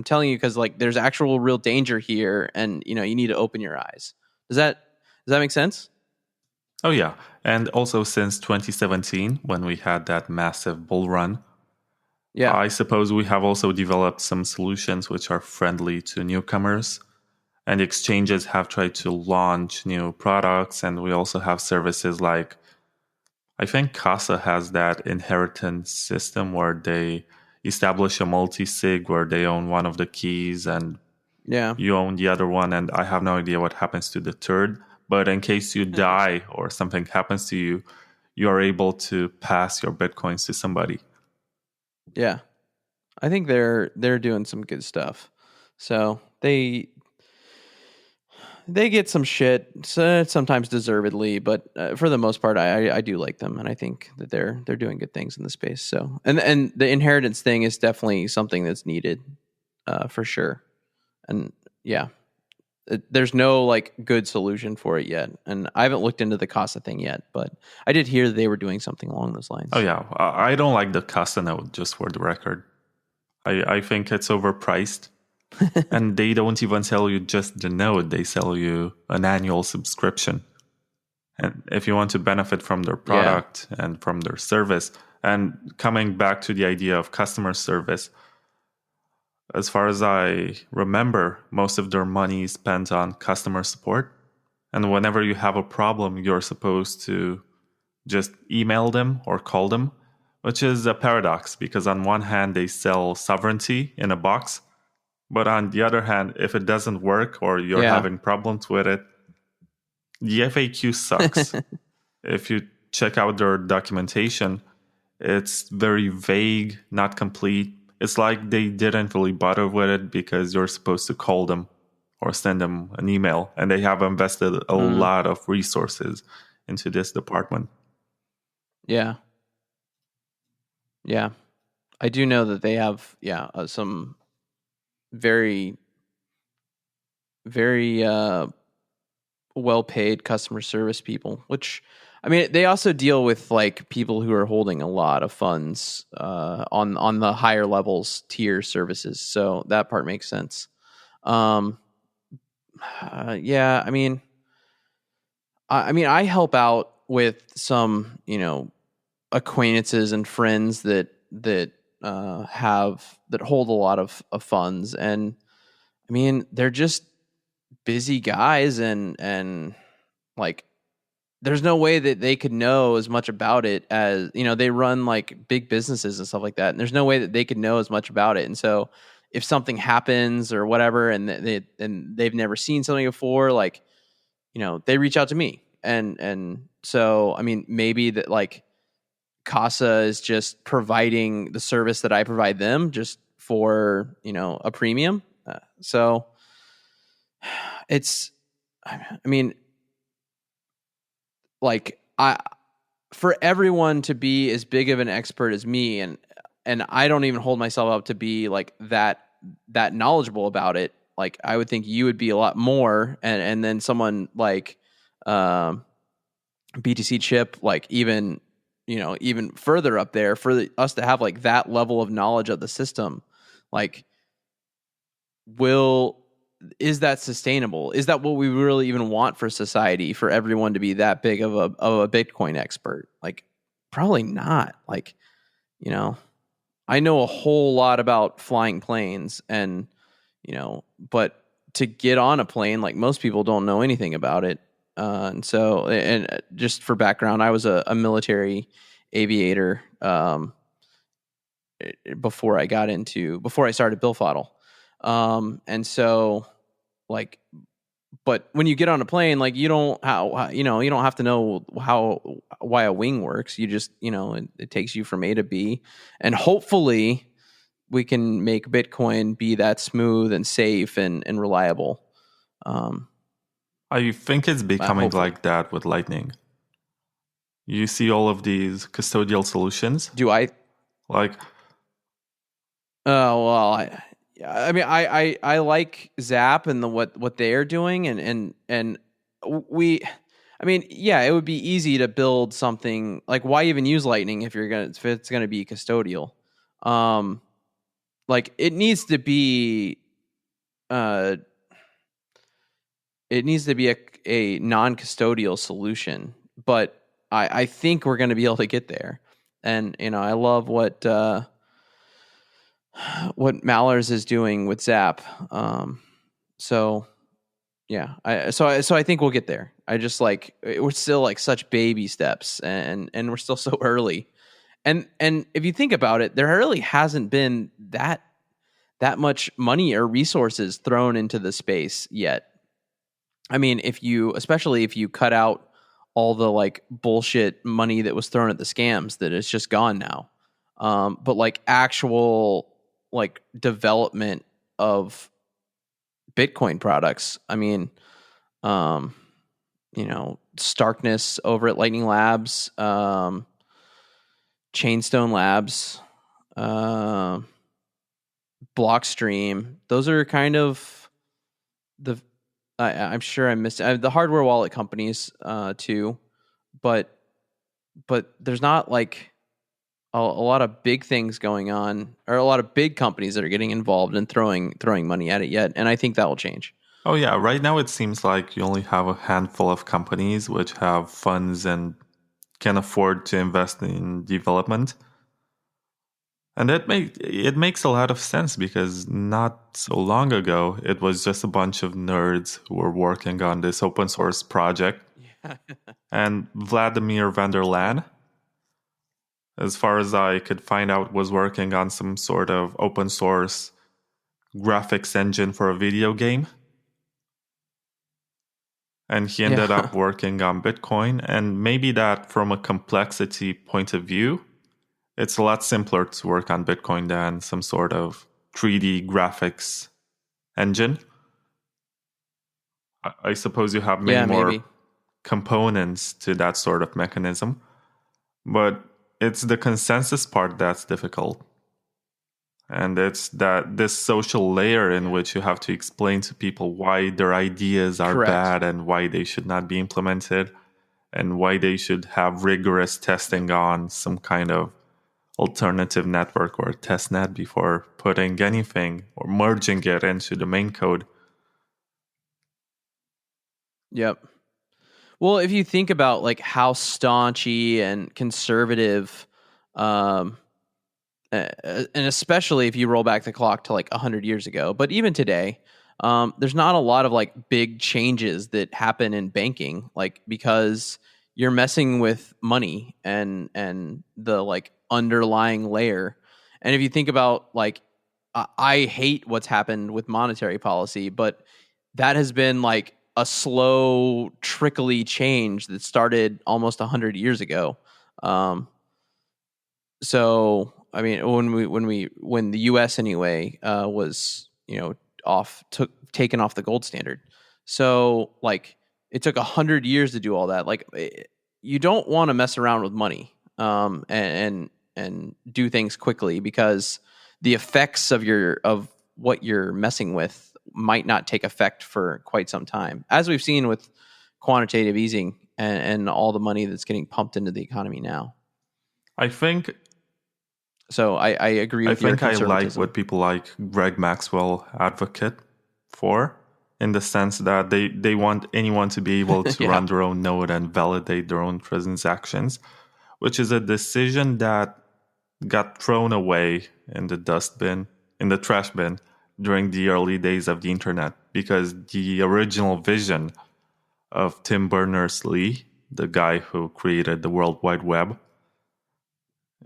telling you because like there's actual real danger here, and you need to open your eyes. Does that make sense? Oh yeah. And also since 2017, when we had that massive bull run, I suppose we have also developed some solutions which are friendly to newcomers. And exchanges have tried to launch new products, and we also have services like, I think Casa has that inheritance system where they establish a multi-sig where they own one of the keys and you own the other one, and I have no idea what happens to the third. But in case you die or something happens to you, you are able to pass your Bitcoins to somebody. Yeah. I think they're doing some good stuff. So they get some shit, sometimes deservedly, but for the most part, I do like them, and I think that they're doing good things in the space. So, and the inheritance thing is definitely something that's needed, for sure. And there's no like good solution for it yet, and I haven't looked into the Casa thing yet, but I did hear that they were doing something along those lines. Oh yeah, I don't like the Casa node, just for the record. I think it's overpriced. And they don't even sell you just the node, they sell you an annual subscription. And if you want to benefit from their product and from their service, and coming back to the idea of customer service, as far as I remember, most of their money is spent on customer support. And whenever you have a problem, you're supposed to just email them or call them, which is a paradox because on one hand, they sell sovereignty in a box. But on the other hand, if it doesn't work or you're having problems with it, the FAQ sucks. If you check out their documentation, It's very vague, not complete. It's like they didn't really bother with it because you're supposed to call them or send them an email, and they have invested a lot of resources into this department. Yeah. Yeah. I do know that they have, some very, very well paid customer service people, which, I mean, they also deal with like people who are holding a lot of funds on the higher levels tier services. So that part makes sense. Um, yeah, I mean, I help out with some, acquaintances and friends that hold a lot of funds, and I mean, they're just busy guys, and like, there's no way that they could know as much about it as, they run like big businesses and stuff like that, and there's no way that they could know as much about it. And so if something happens or whatever, and they've never seen something before, like, they reach out to me, and so I mean, maybe that, like, Casa is just providing the service that I provide them just for, a premium. So it's, I mean, like, for everyone to be as big of an expert as me, and I don't even hold myself up to be like that knowledgeable about it. Like, I would think you would be a lot more, and then someone like BTC Chip, like, even further up there, for us to have like that level of knowledge of the system, like, will is that sustainable? Is that what we really even want for society, for everyone to be that big of a Bitcoin expert? Like, probably not. Like, I know a whole lot about flying planes, and, but to get on a plane, like, most people don't know anything about it. And so, and just for background, I was a military aviator before I started Billfodl. And so, like, but when you get on a plane, like, you don't you don't have to know why a wing works. You just, it takes you from A to B, and hopefully we can make Bitcoin be that smooth and safe and reliable. I think it's becoming Hopefully. like that with Lightning. You see all of these custodial solutions, Do I? like, Oh, well, I mean, I like Zap and what they're doing, and we, I mean, yeah, it would be easy to build something like, why even use Lightning if it's gonna be custodial. Um, like, uh, it needs to be a non-custodial solution, but I think we're gonna be able to get there. And, I love what Mallers is doing with Zap. So yeah, I think we'll get there. I just, like, we're still like such baby steps, and we're still so early. And if you think about it, there really hasn't been that much money or resources thrown into the space yet. I mean, especially if you cut out all the, like, bullshit money that was thrown at the scams, that it's just gone now. But like, actual, like, development of Bitcoin products. I mean, um, Starkness over at Lightning Labs, Chainstone Labs, uh, Blockstream. Those are kind of the. I'm sure I missed the hardware wallet companies too, but there's not, like, a lot of big things going on, or a lot of big companies that are getting involved and throwing money at it yet. And I think that will change. oh yeah, right now it seems like you only have a handful of companies which have funds and can afford to invest in development. And it makes a lot of sense because not so long ago it was just a bunch of nerds who were working on this open source project. Yeah. And Vladimir van der Laan, as far as I could find out, was working on some sort of open source graphics engine for a video game. And he ended Yeah. up working on Bitcoin. And maybe that, from a complexity point of view, it's a lot simpler to work on Bitcoin than some sort of 3D graphics engine. I suppose you have many Yeah, more maybe. components to that sort of mechanism, but it's the consensus part that's difficult. And it's that this social layer in which you have to explain to people why their ideas are Correct. bad and why they should not be implemented and why they should have rigorous testing on some kind of alternative network or test net before putting anything or merging it into the main code. Yep. Well, if you think about like how staunchy and conservative, um, and especially if you roll back the clock to like 100 years ago, but even today, there's not a lot of like big changes that happen in banking, like because you're messing with money and the like underlying layer. And if you think about like, I hate what's happened with monetary policy, but that has been like a slow, trickly change that started almost 100 years ago. Um, so I mean, when the U.S. anyway was taken off the gold standard, so like it took 100 years to do all that. Like you don't want to mess around with money, and do things quickly because the effects of what you're messing with might not take effect for quite some time, as we've seen with quantitative easing and all the money that's getting pumped into the economy now. I think So I agree with your I like conservatism. what people like Greg Maxwell advocate for, in the sense that they want anyone to be able to Yeah. run their own node and validate their own transactions, which is a decision that got thrown away in the dustbin, in the trash bin, during the early days of the internet, because the original vision of Tim Berners-Lee, the guy who created the World Wide Web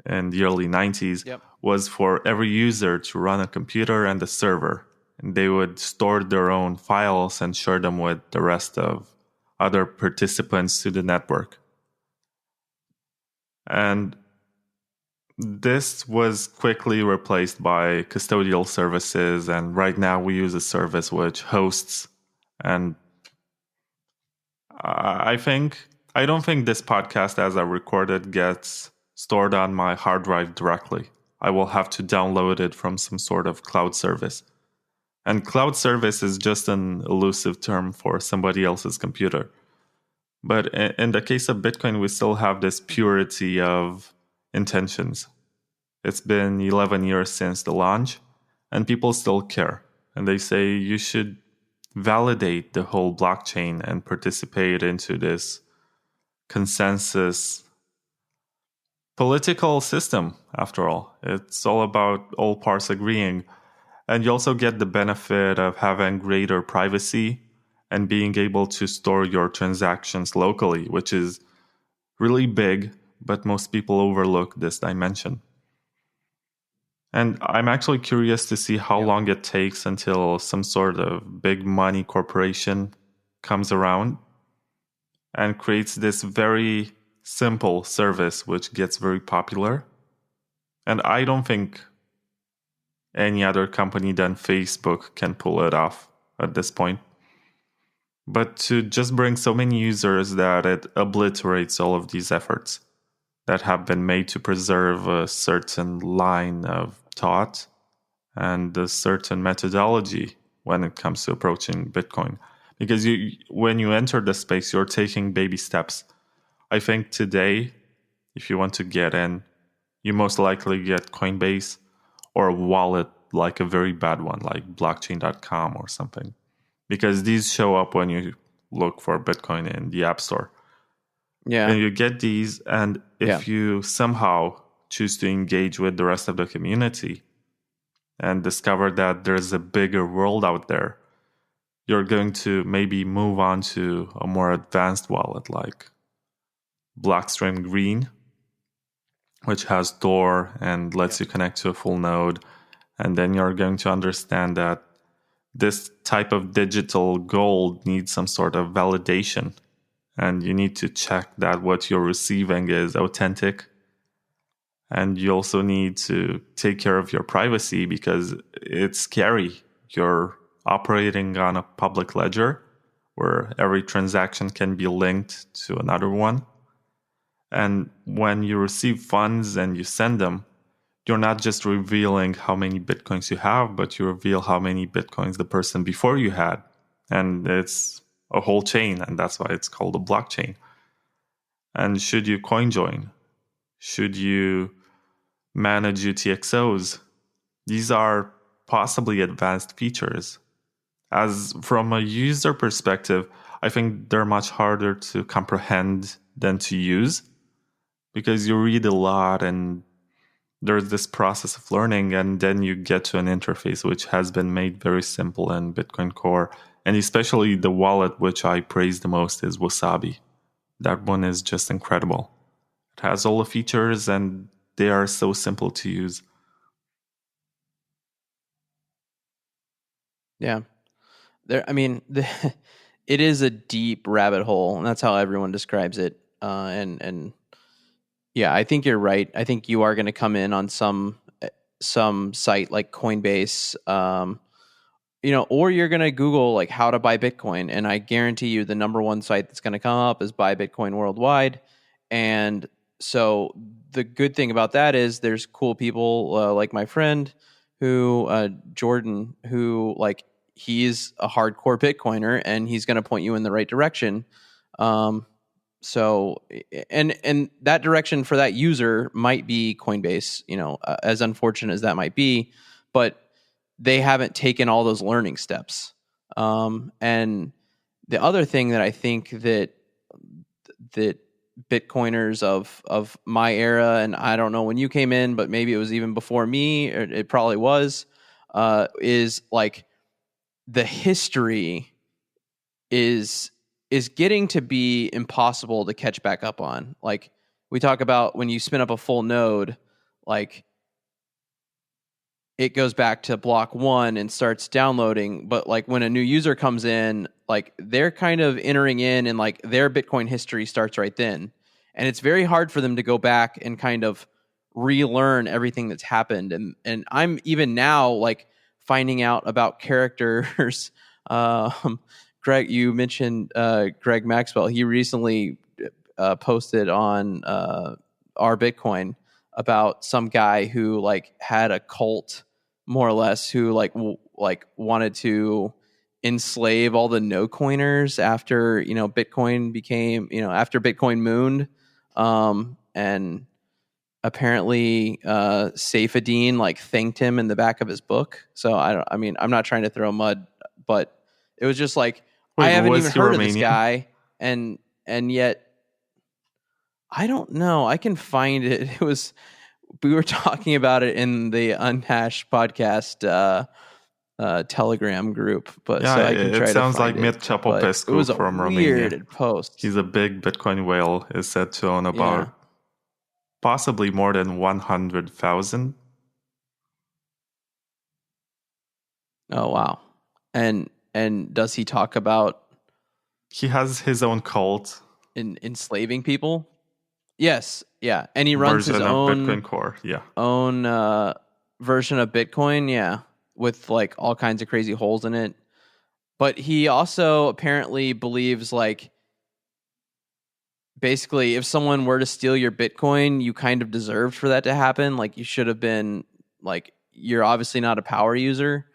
in the early 90s, Yep. was for every user to run a computer and a server. And they would store their own files and share them with the rest of other participants to the network. And this was quickly replaced by custodial services, and right now we use a service which hosts. And I don't think this podcast, as I recorded, gets stored on my hard drive directly. I will have to download it from some sort of cloud service. And cloud service is just an elusive term for somebody else's computer. But in the case of Bitcoin, we still have this purity of intentions. It's been 11 years since the launch, and people still care. And they say you should validate the whole blockchain and participate into this consensus political system. After all, it's all about all parts agreeing. And you also get the benefit of having greater privacy and being able to store your transactions locally, which is really big, but most people overlook this dimension. And I'm actually curious to see how Yep. long it takes until some sort of big money corporation comes around and creates this very simple service which gets very popular. And I don't think any other company than Facebook can pull it off at this point. But to just bring so many users that it obliterates all of these efforts that have been made to preserve a certain line of thought and a certain methodology when it comes to approaching Bitcoin. Because when you enter the space, you're taking baby steps. I think today, if you want to get in, you most likely get Coinbase or a wallet, like a very bad one, like blockchain.com or something. Because these show up when you look for Bitcoin in the App Store. Yeah. And you get these, and if you somehow choose to engage with the rest of the community and discover that there's a bigger world out there, you're going to maybe move on to a more advanced wallet like Blockstream Green, which has Tor and lets you connect to a full node. And then you're going to understand that this type of digital gold needs some sort of validation. And you need to check that what you're receiving is authentic. And you also need to take care of your privacy because it's scary. You're operating on a public ledger where every transaction can be linked to another one. And when you receive funds and you send them, you're not just revealing how many Bitcoins you have, but you reveal how many Bitcoins the person before you had. And it's a whole chain, and that's why it's called a blockchain. And should you coin join? Should you manage UTXOs? These are possibly advanced features. As from a user perspective, I think they're much harder to comprehend than to use because you read a lot and there's this process of learning, and then you get to an interface which has been made very simple in Bitcoin Core. And especially the wallet which I praise the most is Wasabi. That one is just incredible. It has all the features and they are so simple to use. Yeah. It is a deep rabbit hole, and that's how everyone describes it. And yeah, I think you're right. I think you are going to come in on some site like Coinbase, or you're going to Google like how to buy Bitcoin, and I guarantee you the number one site that's going to come up is Buy Bitcoin Worldwide. And so the good thing about that is there's cool people like my friend Jordan, who like he's a hardcore Bitcoiner and he's going to point you in the right direction. So and that direction for that user might be Coinbase, as unfortunate as that might be, but they haven't taken all those learning steps. And the other thing that I think that Bitcoiners of my era, and I don't know when you came in, but maybe it was even before me, or it probably was, is like the history is getting to be impossible to catch back up on. Like we talk about when you spin up a full node, like it goes back to block 1 and starts downloading. But like when a new user comes in, like they're kind of entering in and like their Bitcoin history starts right then. And it's very hard for them to go back and kind of relearn everything that's happened. And I'm even now like finding out about characters. Greg, you mentioned Greg Maxwell. He recently posted on our Bitcoin about some guy who like had a cult, more or less, who like wanted to enslave all the no coiners after Bitcoin became after Bitcoin mooned, and apparently Saifedean like thanked him in the back of his book. So I'm not trying to throw mud, but it was just like I haven't even heard of this guy, and yet I don't know. I can find it. We were talking about it in the Unhashed podcast Telegram group, but yeah, so I can try to sounds find like Mircea Popescu it was from a Romania. Weird post. He's a big Bitcoin whale, is said to own about possibly more than 100,000. Oh wow! And does he talk about? He has his own cult. Enslaving people? Yes, yeah, and he runs version his own Bitcoin Core, own version of Bitcoin, with like all kinds of crazy holes in it. But he also apparently believes like basically if someone were to steal your Bitcoin, you kind of deserved for that to happen. Like you should have been like you're obviously not a power user,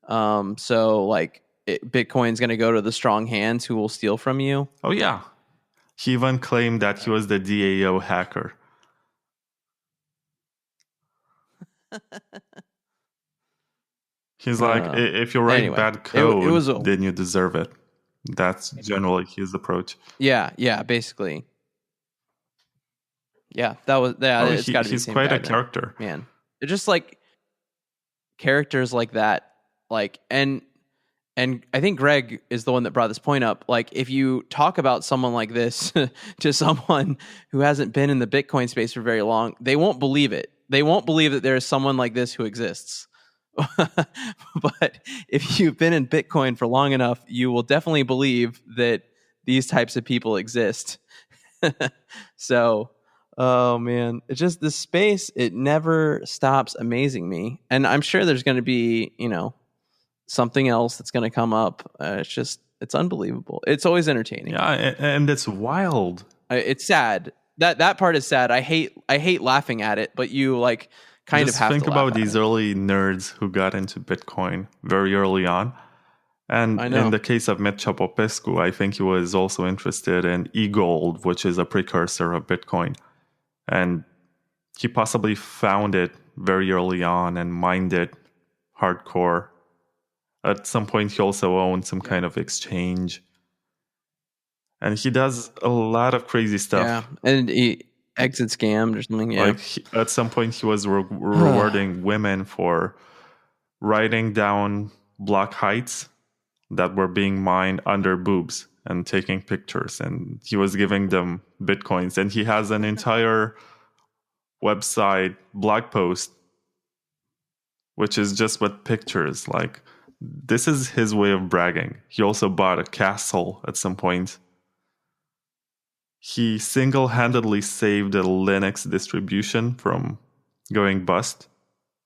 so like Bitcoin's going to go to the strong hands who will steal from you. Oh yeah. He even claimed that he was the DAO hacker. He's like, if you write bad code, then you deserve it. That's generally his approach. Yeah, basically. Yeah, that was it's got to be the same quite guy a character, man. It's just like characters like that, like and I think Greg is the one that brought this point up. Like, if you talk about someone like this to someone who hasn't been in the Bitcoin space for very long, they won't believe it. They won't believe that there is someone like this who exists. But if you've been in Bitcoin for long enough, you will definitely believe that these types of people exist. So, Oh man, it's just the space. It never stops amazing me, and I'm sure there's going to be, something else that's going to come up. It's unbelievable. It's always entertaining. Yeah, and it's wild. It's sad. That part is sad. I hate laughing at it, but you like kind of Just have think to laugh about at these it. early nerds who got into Bitcoin very early on. And I in know. the case of Mircea Popescu, I think he was also interested in e-gold, which is a precursor of Bitcoin. And he possibly found it very early on and mined it hardcore. At some point, he also owned some kind of exchange. And he does a lot of crazy Yeah, stuff. and he exit scammed or something. Yeah. Like at some point, he was rewarding women for writing down block heights that were being mined under boobs and taking pictures. And he was giving them Bitcoins. And he has an entire website blog post, which is just with pictures. Like, this is his way of bragging. He also bought a castle at some point. He single-handedly saved a Linux distribution from going bust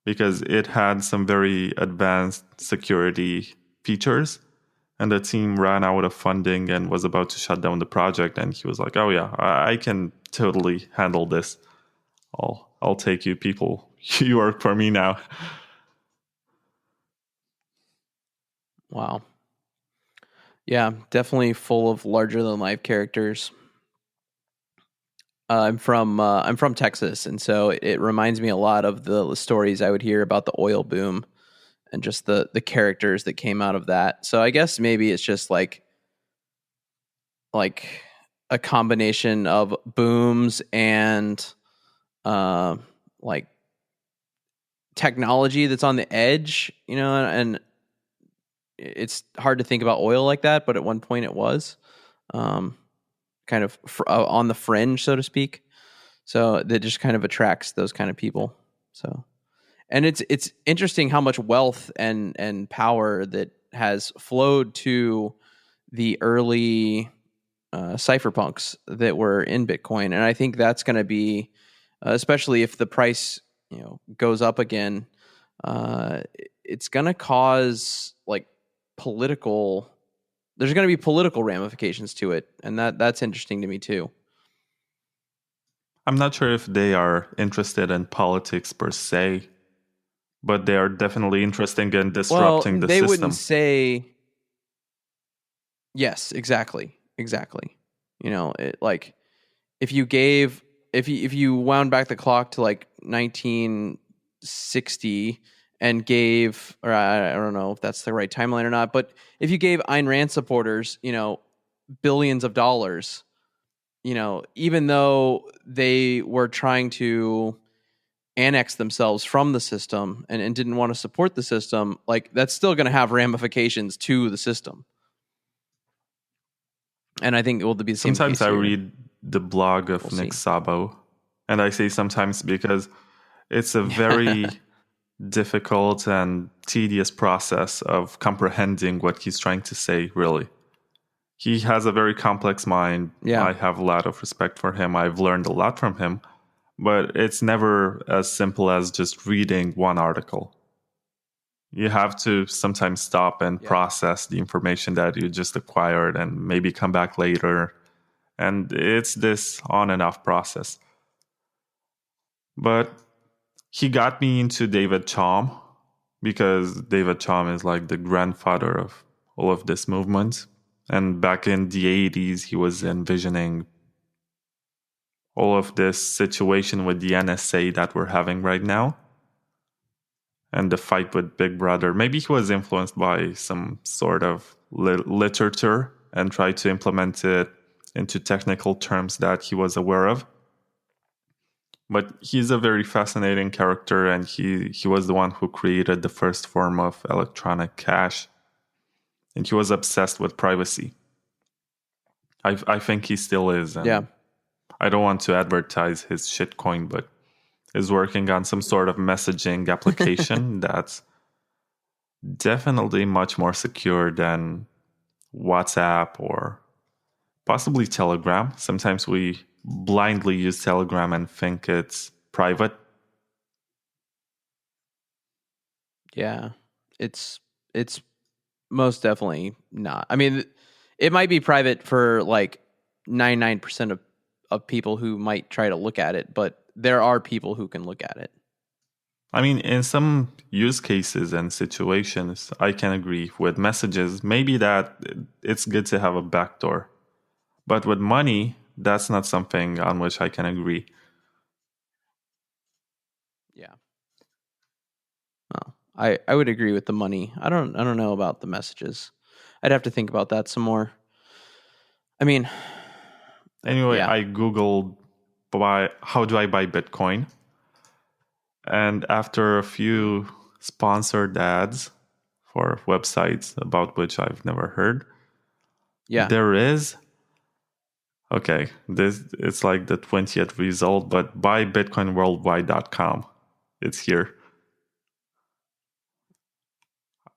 because it had some very advanced security features, and the team ran out of funding and was about to shut down the project. And he was like, "Oh yeah, I can totally handle this. I'll take you people. You work for me now." Wow. Yeah, definitely full of larger than life characters. I'm from Texas, and so it reminds me a lot of the stories I would hear about the oil boom and just the characters that came out of that. So I guess maybe it's just like a combination of booms and uh, like technology that's on the edge, and it's hard to think about oil like that, but at one point it was um, kind of on the fringe, so to speak. So that just kind of attracts those kind of people. So, and it's interesting how much wealth and power that has flowed to the early cypherpunks that were in Bitcoin, and I think that's going to be, especially if the price goes up again, uh, it's going to cause like political. There's going to be political ramifications to it, and that's interesting to me too. I'm not sure if they are interested in politics per se, but they are definitely interested in Well, disrupting the they wouldn't system. say yes, exactly, exactly. Like if you gave if you wound back the clock to like 1960 and gave, or I don't know if that's the right timeline or not, but if you gave Ayn Rand supporters, billions of dollars, even though they were trying to annex themselves from the system and didn't want to support the system, like that's still going to have ramifications to the system. And I think it will be the same Sometimes case I here. read the blog of We'll Nick see. Szabo, and I say sometimes because it's a very difficult and tedious process of comprehending what he's trying to say, really. He has a very complex mind. Yeah. I have a lot of respect for him. I've learned a lot from him, but it's never as simple as just reading one article. You have to sometimes stop and process the information that you just acquired and maybe come back later. And it's this on and off process. But he got me into David Chaum because David Chaum is like the grandfather of all of this movement. And back in the 80s, he was envisioning all of this situation with the NSA that we're having right now and the fight with Big Brother. Maybe he was influenced by some sort of literature and tried to implement it into technical terms that he was aware of. But he's a very fascinating character, and he was the one who created the first form of electronic cash. And he was obsessed with privacy. I think he still is. And Yeah. I don't want to advertise his shitcoin, but is working on some sort of messaging application that's definitely much more secure than WhatsApp or possibly Telegram. Sometimes we blindly use Telegram and think it's private. Yeah, it's most definitely not. I mean, it might be private for like 99% of people who might try to look at it, but there are people who can look at it. I mean, in some use cases and situations, I can agree with messages. Maybe that it's good to have a backdoor. But with money, that's not something on which I can agree. Yeah. Well, I would agree with the money. I don't know about the messages. I'd have to think about that some more. I mean, Anyway, yeah. I Googled how do I buy Bitcoin? And after a few sponsored ads for websites about which I've never heard, Yeah. there is okay, this it's like the 20th result, but buybitcoinworldwide.com. It's here.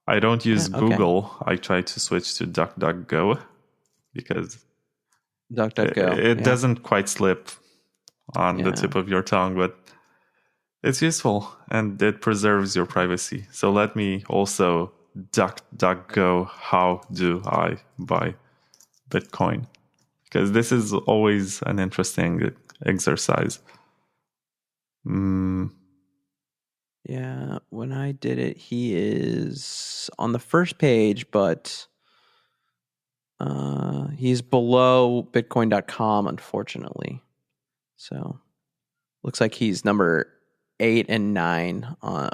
I don't use Okay. Google. I try to switch to DuckDuckGo because DuckDuckGo. it Yeah. doesn't quite slip on the Yeah. tip of your tongue, but it's useful and it preserves your privacy. So let me also DuckDuckGo. How do I buy Bitcoin? Because this is always an interesting exercise. Mm, Yeah. When I did it, he is on the first page, but he's below bitcoin.com, unfortunately. So looks like he's number 8 and 9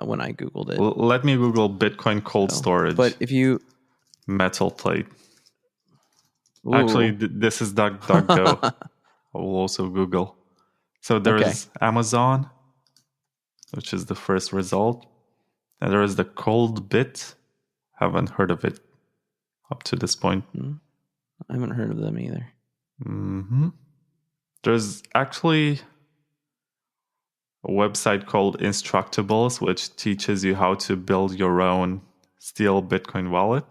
when I Googled it. let me Google Bitcoin cold So, storage but if you, metal plate. Actually, ooh, this is DuckDuckGo. I will also Google. So okay. there's Amazon, which is the first result. And there is the cold bit. Haven't heard of it up to this point. I haven't heard of them either. Hmm. There's actually a website called Instructables, which teaches you how to build your own steel Bitcoin wallet.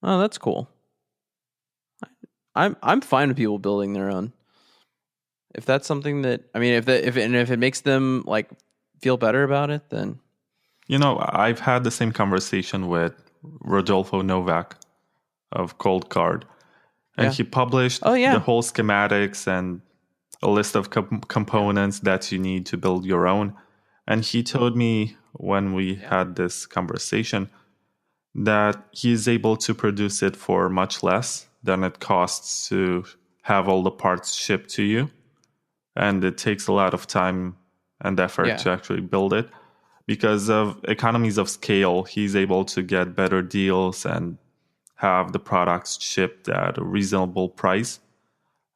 Oh, that's cool. I'm fine with people building their own. If that's something that I mean, if it makes them like feel better about it, then You know, I've had the same conversation with Rodolfo Novak of Cold Card, and yeah. he published Oh the yeah. whole schematics and a list of components that you need to build your own. And he told me when we had this conversation that he's able to produce it for much less than it costs to have all the parts shipped to you. And it takes a lot of time and effort Yeah. to actually build it. Because of economies of scale, he's able to get better deals and have the products shipped at a reasonable price,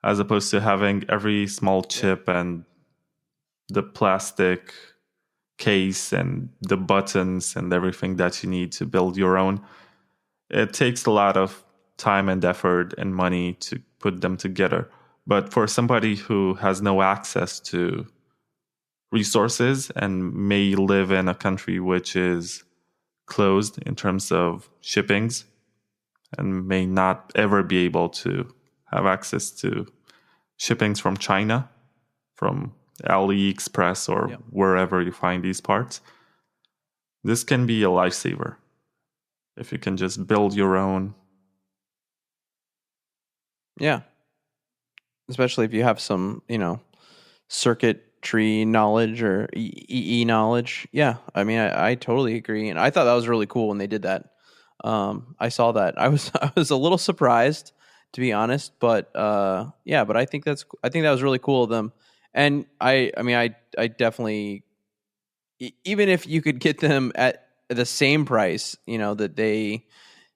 as opposed to having every small chip and the plastic case and the buttons and everything that you need to build your own. It takes a lot of time and effort and money to put them together. But for somebody who has no access to resources and may live in a country which is closed in terms of shippings and may not ever be able to have access to shippings from China, from AliExpress or Yep. wherever you find these parts, this can be a lifesaver if you can just build your own. Yeah. Especially if you have some, circuitry knowledge or EE knowledge. Yeah. I mean, I totally agree, and I thought that was really cool when they did that. I saw that. I was I was a little surprised, to be honest, but yeah. But I think that was really cool of them, and I mean, I definitely even if you could get them at the same price, that they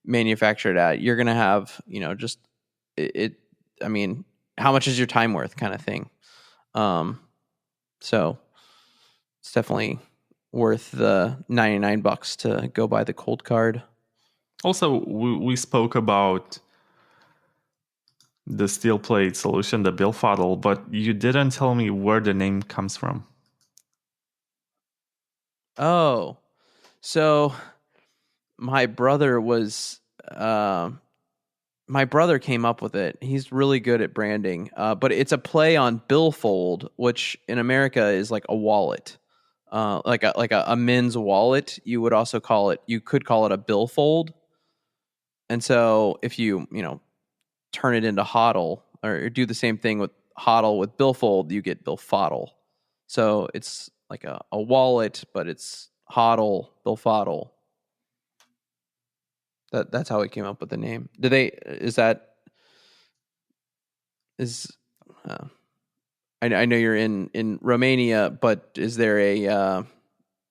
manufactured at, you're gonna have, just it. I mean, how much is your time worth, kind of thing. Um, so it's definitely worth the $99 to go buy the cold card. Also, we spoke about the steel plate solution, the Billfodl, but you didn't tell me where the name comes from. Oh, so my brother was, uh, my brother came up with it. He's really good at branding, but it's a play on billfold, which in America is like a wallet, like a men's wallet. You would also call it. You could call it a billfold. And so if you turn it into hodl or do the same thing with hodl with billfold, you get billfodl. So it's like a wallet, but it's hodl billfodl. That's how he came up with the name. Did they? Is that is? Uh, I know you're in Romania, but is there a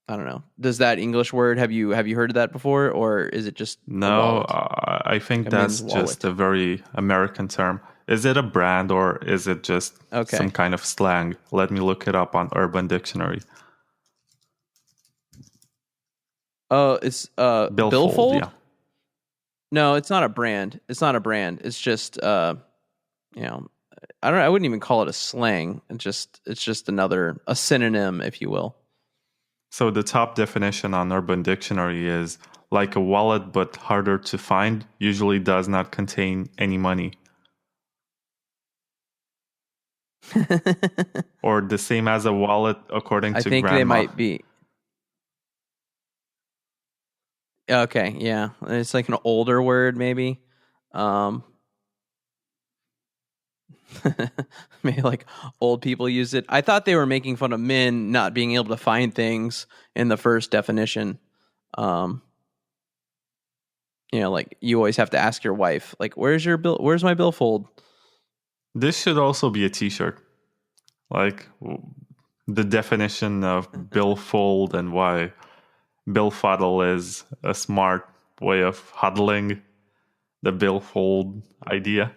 I don't know. Does that English word have you heard of that before, or is it just a No, wallet, I think like a men's that's just wallet? a very American term. Is it a brand or is it just some Okay. kind of slang? Let me look it up on Urban Dictionary. It's Billfold, billfold. yeah. No, it's not a brand. It's not a brand. It's just you know, I don't. I wouldn't even call it a slang. It's just a synonym, if you will. So the top definition on Urban Dictionary is like a wallet but harder to find, usually does not contain any money. Or the same as a wallet according I to think they grandma. might be. Okay, yeah. It's like an older word, maybe. Um, maybe like old people use it. I thought they were making fun of men not being able to find things in the first definition. Um, like you always have to ask your wife, like, "Where's your bill? Where's my billfold?" This should also be a t-shirt. Like the definition of billfold and why Billfodl is a smart way of huddling the billfold idea.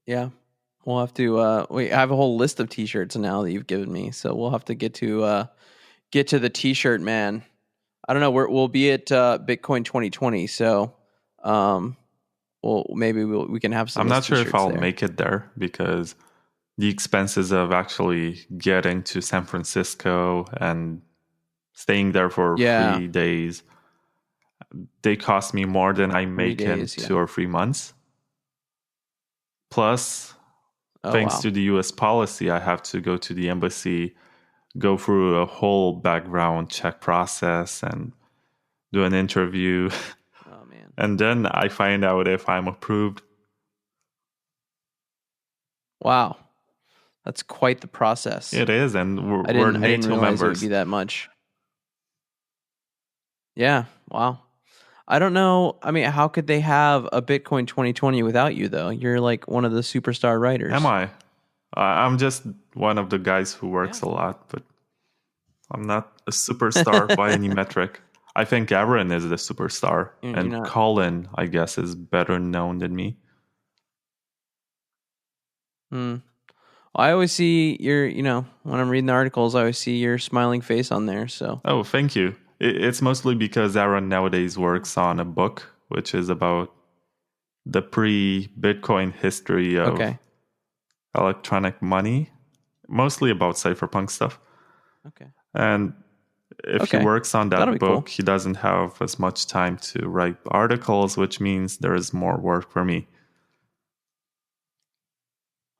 Yeah, we'll have to. I have a whole list of T-shirts now that you've given me, so we'll have to get to the T-shirt man. I don't know. We'll be at Bitcoin 2020, so um, maybe we can have some I'm of those not sure if T-shirts I'll there. make it there because the expenses of actually getting to San Francisco and staying there for Yeah, 3 days, they cost me more than I three make in days. Yeah. 2 or 3 months. Plus, Oh thanks wow. to the US policy, I have to go to the embassy, go through a whole background check process and do an interview. Oh man. And then I find out if I'm approved. Wow, that's quite the process. It is, and we're, I we're didn't NATO realize it would be members. that much. Yeah. Wow. I don't know. I mean, how could they have a Bitcoin 2020 without you, though? You're like one of the superstar Am writers. I? I'm just one of the guys who Yeah. works a lot, but I'm not a superstar by any metric. I think Aaron is the superstar, You're and not. Colin, I guess, is better known than me. Hmm. I always see when I'm reading the articles, I always see your smiling face on there. So, Oh, thank you. It's mostly because Aaron nowadays works on a book, which is about the pre-Bitcoin history of okay. electronic money, mostly about cypherpunk stuff. Okay. And if he Okay. works on That'll that be cool. book, he doesn't have as much time to write articles, which means there is more work for me.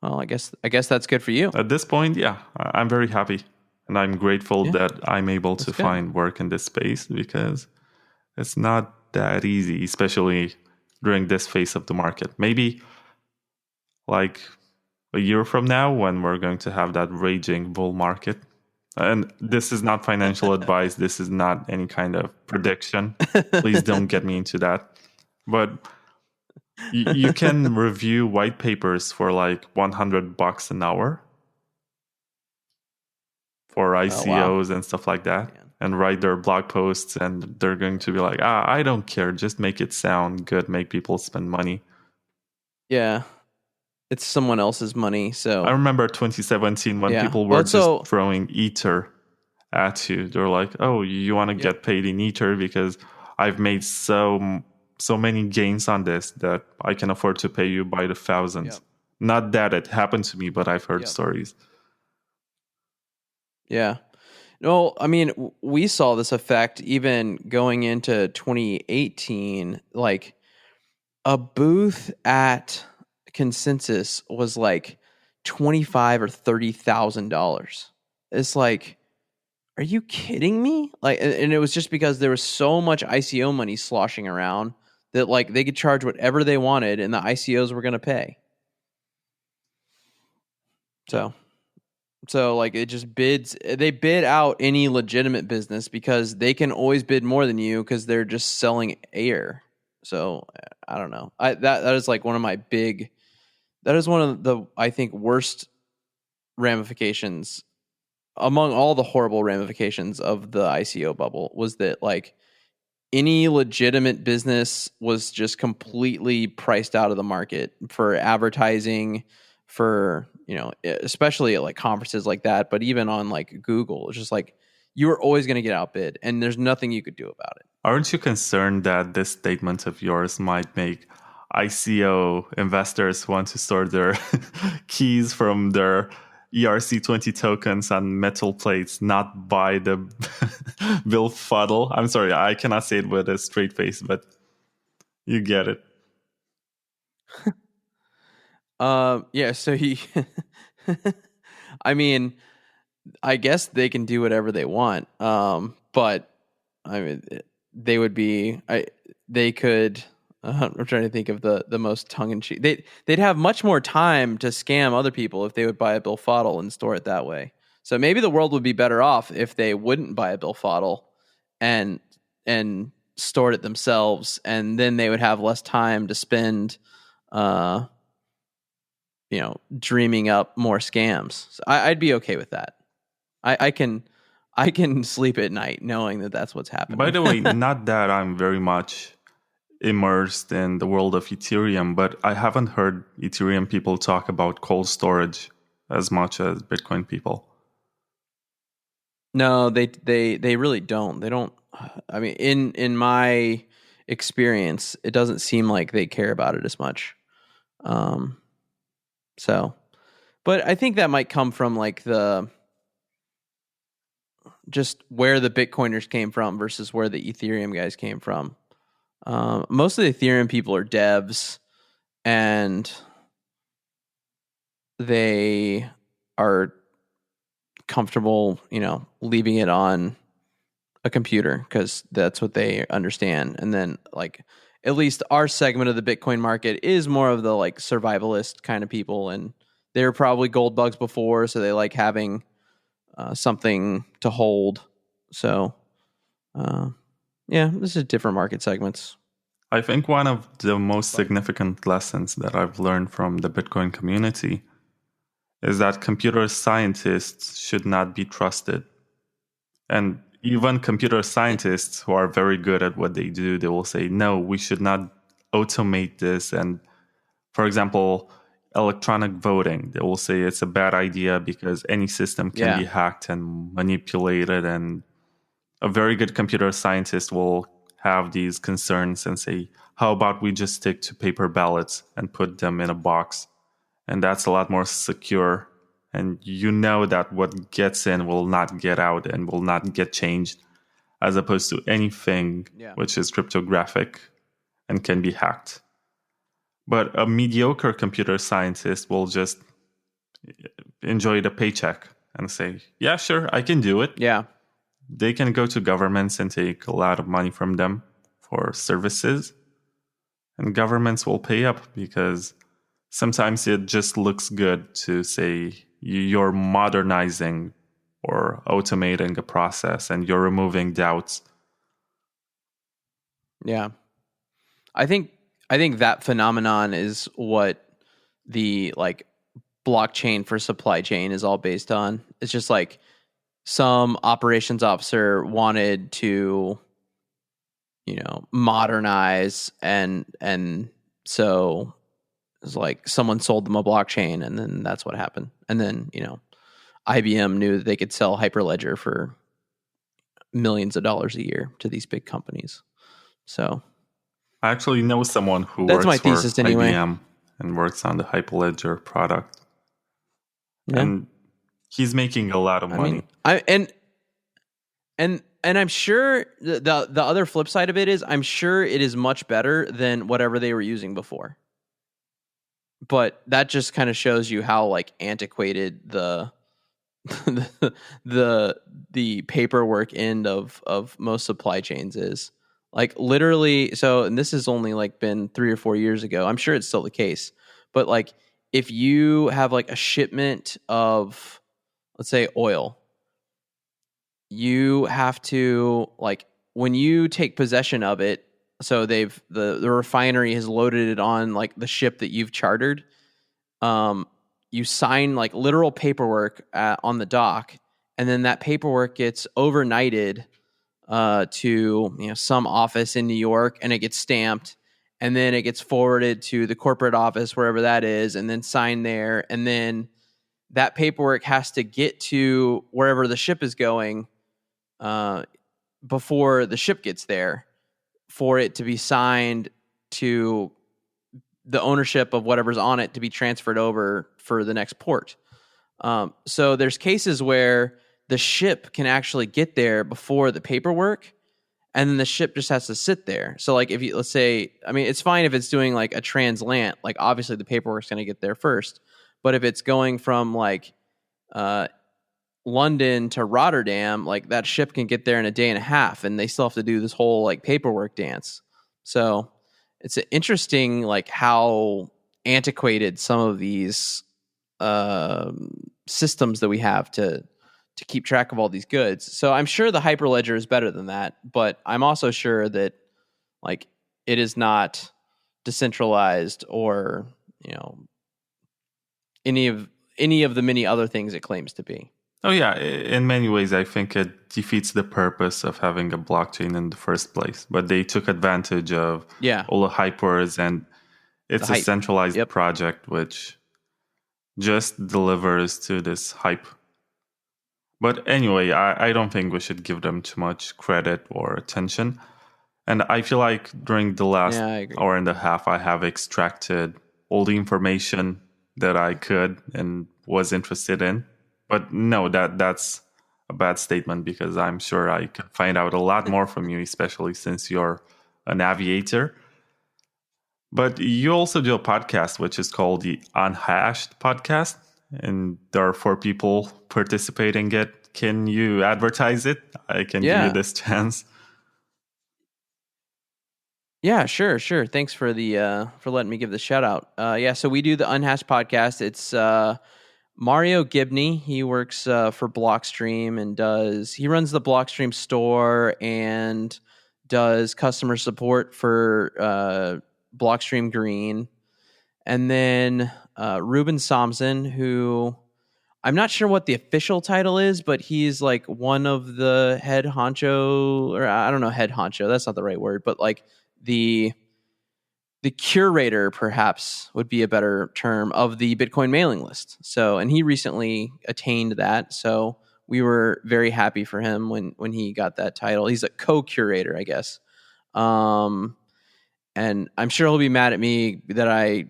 Well, I guess that's good for you. At this point, yeah, I'm very happy. And I'm grateful Yeah. that I'm able to That's good. find work in this space because it's not that easy, especially during this phase of the market. Maybe like a year from now when we're going to have that raging bull market. And this is not financial advice. This is not any kind of prediction. Please don't get me into that. But you can review white papers for like $100 an hour for Oh wow. ICOs and stuff like that Man. and write their blog posts. And they're going to be like, I don't care. Just make it sound good, make people spend money. Yeah. It's someone else's money. I So remember 2017 when yeah. people were Well, just so throwing Ether at you. They're like, "Oh, you want to yeah. get paid in Ether because I've made so many gains on this that I can afford to pay you by the thousands." Yep. Not that it happened to me, but I've heard Yep. stories. Yeah. No, I mean, we saw this effect even going into 2018. Like, A booth at Consensus was like 25 or $30,000. It's like, are you kidding me? Like, and it was just because there was so much ICO money sloshing around that like they could charge whatever they wanted, and the ICOs were going to pay. So like it just bids. They bid out any legitimate business because they can always bid more than you because they're just selling air. So I don't know. That is like one of my big. That is one of the, I think, worst ramifications among all the horrible ramifications of the ICO bubble was that like any legitimate business was just completely priced out of the market for advertising, for, especially at like conferences like that, but even on like Google. It's just like you were always going to get outbid and there's nothing you could do about it. Aren't you concerned that this statement of yours might make ICO investors want to store their keys from their ERC20 tokens on metal plates, not buy the Billfodl? I'm sorry, I cannot say it with a straight face, but you get it. Yeah, so he I mean, I guess they can do whatever they want. But I mean, they would be. They could. I'm trying to think of the most tongue in cheek. They'd have much more time to scam other people if they would buy a Billfodl and store it that way. So maybe the world would be better off if they wouldn't buy a Billfodl and stored it themselves, and then they would have less time to spend, dreaming up more scams. So I'd be okay with that. I can sleep at night knowing that that's what's happening. By the way, not that I'm very much immersed in the world of Ethereum, but I haven't heard Ethereum people talk about cold storage as much as Bitcoin people. No, they really don't. They don't. I mean, in my experience, it doesn't seem like they care about it as much. So, but I think that might come from like just where the Bitcoiners came from versus where the Ethereum guys came from. Most of the Ethereum people are devs, and they are comfortable, leaving it on a computer because that's what they understand. And then, like, at least our segment of the Bitcoin market is more of the like survivalist kind of people, and they were probably gold bugs before, so they like having something to hold. So, yeah, this is different market segments. I think one of the most significant lessons that I've learned from the Bitcoin community is that computer scientists should not be trusted. And even computer scientists who are very good at what they do, they will say, no, we should not automate this. And for example, electronic voting, they will say it's a bad idea because any system can be hacked and manipulated. And a very good computer scientist will have these concerns and say, how about we just stick to paper ballots and put them in a box? And that's a lot more secure. And you know that what gets in will not get out and will not get changed, as opposed to anything which is cryptographic and can be hacked. But a mediocre computer scientist will just enjoy the paycheck and say, yeah, sure, I can do it. Yeah. They can go to governments and take a lot of money from them for services. And governments will pay up because sometimes it just looks good to say you're modernizing or automating a process and you're removing doubts. Yeah. I think that phenomenon is what the like blockchain for supply chain is all based on. It's just like some operations officer wanted to, modernize, and so it's like someone sold them a blockchain, and then that's what happened. And then, IBM knew that they could sell Hyperledger for millions of dollars a year to these big companies. So I actually know someone who that's my works for thesis anyway. IBM and works on the Hyperledger product. Yeah. And he's making a lot of money. And I'm sure the other flip side of it is I'm sure it is much better than whatever they were using before. But that just kind of shows you how like antiquated the the paperwork end of most supply chains is. Like literally, so and this has only like been 3 or 4 years ago. I'm sure it's still the case. But like if you have like a shipment of, let's say, oil, you have to, like, when you take possession of it, so the refinery has loaded it on like the ship that you've chartered. um you sign like literal paperwork on the dock, and then that paperwork gets overnighted to, some office in New York, and it gets stamped, and then it gets forwarded to the corporate office wherever that is, and then signed there, and then that paperwork has to get to wherever the ship is going uh, before the ship gets there for it to be signed to the ownership of whatever's on it to be transferred over for the next port. So there's cases where the ship can actually get there before the paperwork, and then the ship just has to sit there. So like if you, let's say, I mean, it's fine if it's doing like a translant, like obviously the paperwork's going to get there first. But if it's going from like uh, London to Rotterdam, like that ship can get there in a day and a half, and they still have to do this whole like paperwork dance. So it's interesting, like how antiquated some of these systems that we have to keep track of all these goods. So I'm sure the Hyperledger is better than that, but I'm also sure that like it is not decentralized or, any of the many other things it claims to be. Oh yeah, in many ways I think it defeats the purpose of having a blockchain in the first place. But they took advantage of all the hypers, and it's a centralized project which just delivers to this hype. But anyway, I don't think we should give them too much credit or attention. And I feel like during the last hour and a half, I have extracted all the information that I could and was interested in. But no, that's a bad statement, because I'm sure I could find out a lot more from you, especially since you're an aviator. But you also do a podcast, which is called the Unhashed Podcast, and there are 4 people participating in it. Can you advertise it? I can give you this chance. Yeah, sure. Thanks for for letting me give the shout out. So we do the Unhashed Podcast. It's Mario Gibney. He works for Blockstream and he runs the Blockstream store and does customer support for Blockstream Green. And then Ruben Somsen, who I'm not sure what the official title is, but he's like one of the head honcho, or I don't know, head honcho. That's not the right word, but like the curator, perhaps, would be a better term, of the Bitcoin mailing list. So, and he recently attained that. So we were very happy for him when he got that title. He's a co-curator, I guess. And I'm sure he'll be mad at me that I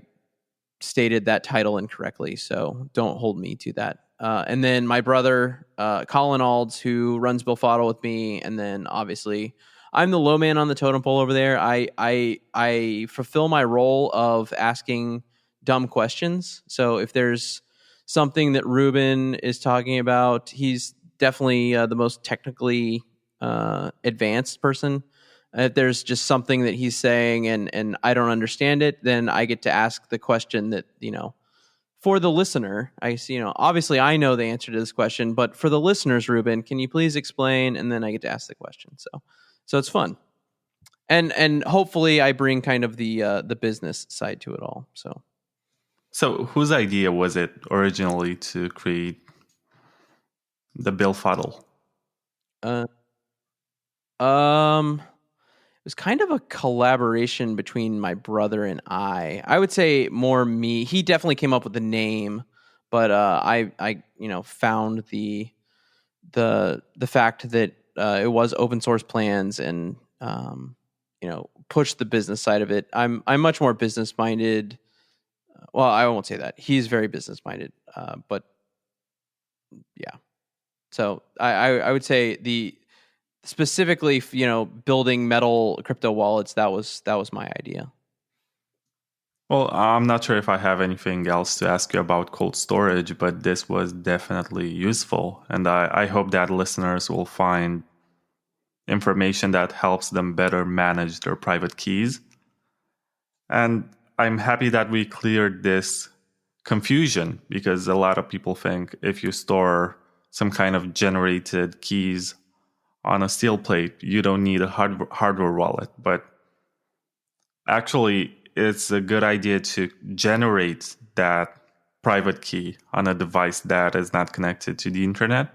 stated that title incorrectly. So don't hold me to that. And then my brother, Colin Aulds, who runs Billfodl with me. And then obviously I'm the low man on the totem pole over there. I fulfill my role of asking dumb questions. So if there's something that Ruben is talking about, he's definitely the most technically advanced person. If there's just something that he's saying and I don't understand it, then I get to ask the question that, for the listener, I see, obviously I know the answer to this question, but for the listeners, Ruben, can you please explain? And then I get to ask the question. So it's fun. And hopefully I bring kind of the business side to it all. So whose idea was it originally to create the Billfodl? It was kind of a collaboration between my brother and I. I would say more me. He definitely came up with the name, but I found the fact that it was open source plans and pushed the business side of it. I'm much more business minded. Well, I won't say that. He's very business minded, but yeah. So I would say the specifically, building metal crypto wallets, that was my idea. Well, I'm not sure if I have anything else to ask you about cold storage, but this was definitely useful. And I hope that listeners will find information that helps them better manage their private keys. And I'm happy that we cleared this confusion, because a lot of people think if you store some kind of generated keys on a steel plate, you don't need a hardware wallet. But actually, it's a good idea to generate that private key on a device that is not connected to the internet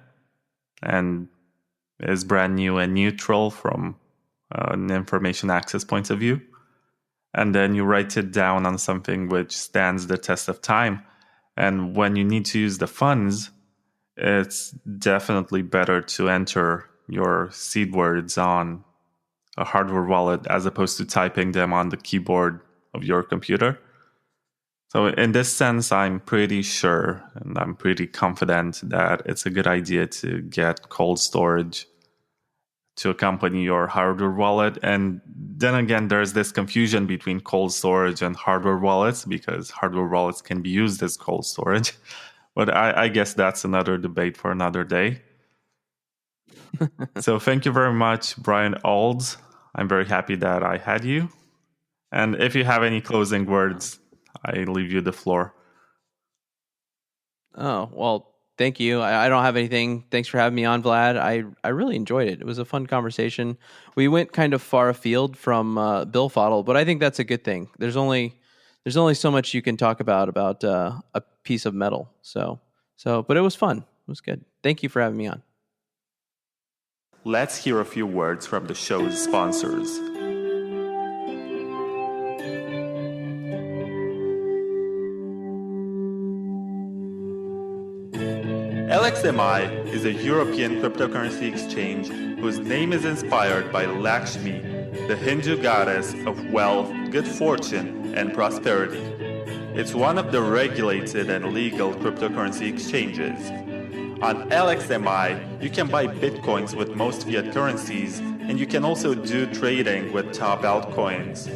and is brand new and neutral from an information access point of view. And then you write it down on something which stands the test of time. And when you need to use the funds, it's definitely better to enter your seed words on a hardware wallet as opposed to typing them on the keyboard of your computer. So in this sense, I'm pretty sure and I'm pretty confident that it's a good idea to get cold storage to accompany your hardware wallet. And then again, there's this confusion between cold storage and hardware wallets, because hardware wallets can be used as cold storage. But I guess that's another debate for another day. So thank you very much, Bryan Aulds. I'm very happy that I had you. And if you have any closing words, I leave you the floor. Oh, well, thank you. I don't have anything. Thanks for having me on, Vlad. I really enjoyed it. It was a fun conversation. We went kind of far afield from Billfodl, but I think that's a good thing. There's only so much you can talk about a piece of metal. So, but it was fun. It was good. Thank you for having me on. Let's hear a few words from the show's sponsors. LXMI is a European cryptocurrency exchange whose name is inspired by Lakshmi, the Hindu goddess of wealth, good fortune, and prosperity. It's one of the regulated and legal cryptocurrency exchanges. On LXMI, you can buy bitcoins with most fiat currencies, and you can also do trading with top altcoins.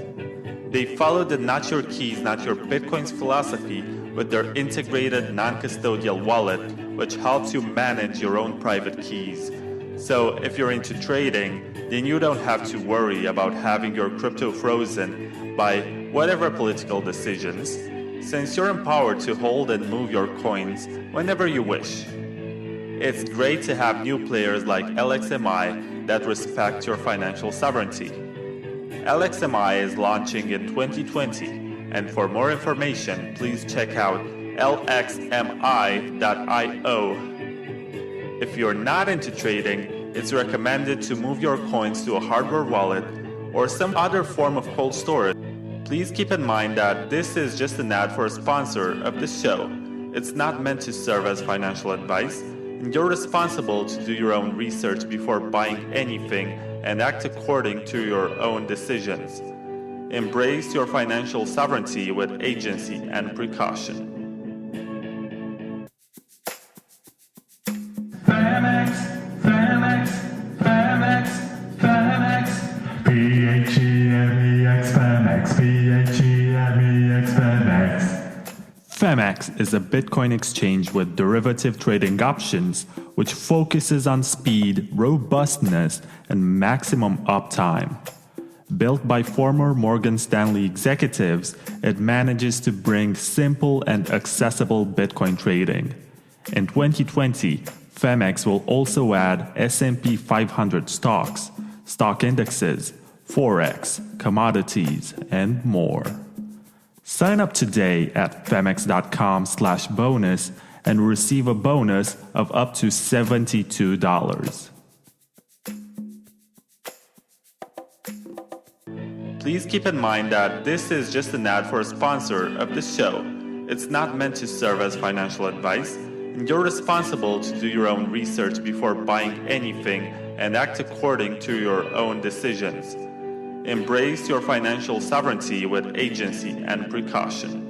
They follow the not your keys, not your bitcoins philosophy with their integrated non-custodial wallet, which helps you manage your own private keys. So if you're into trading, then you don't have to worry about having your crypto frozen by whatever political decisions, since you're empowered to hold and move your coins whenever you wish. It's great to have new players like LXMI that respect your financial sovereignty. LXMI is launching in 2020, and for more information, please check out LXMI.io. If you're not into trading, it's recommended to move your coins to a hardware wallet or some other form of cold storage. Please keep in mind that this is just an ad for a sponsor of this show. It's not meant to serve as financial advice, and you're responsible to do your own research before buying anything and act according to your own decisions. Embrace your financial sovereignty with agency and precaution. Phemex, Phemex, Phemex, Phemex. Phemex, Phemex, Phemex, Phemex. Phemex is a Bitcoin exchange with derivative trading options, which focuses on speed, robustness, and maximum uptime. Built by former Morgan Stanley executives, it manages to bring simple and accessible Bitcoin trading. In 2020, Phemex will also add S&P 500 stocks, stock indexes, Forex, commodities, and more. Sign up today at phemex.com/bonus and receive a bonus of up to $72. Please keep in mind that this is just an ad for a sponsor of this show. It's not meant to serve as financial advice, and you're responsible to do your own research before buying anything and act according to your own decisions. Embrace your financial sovereignty with agency and precaution.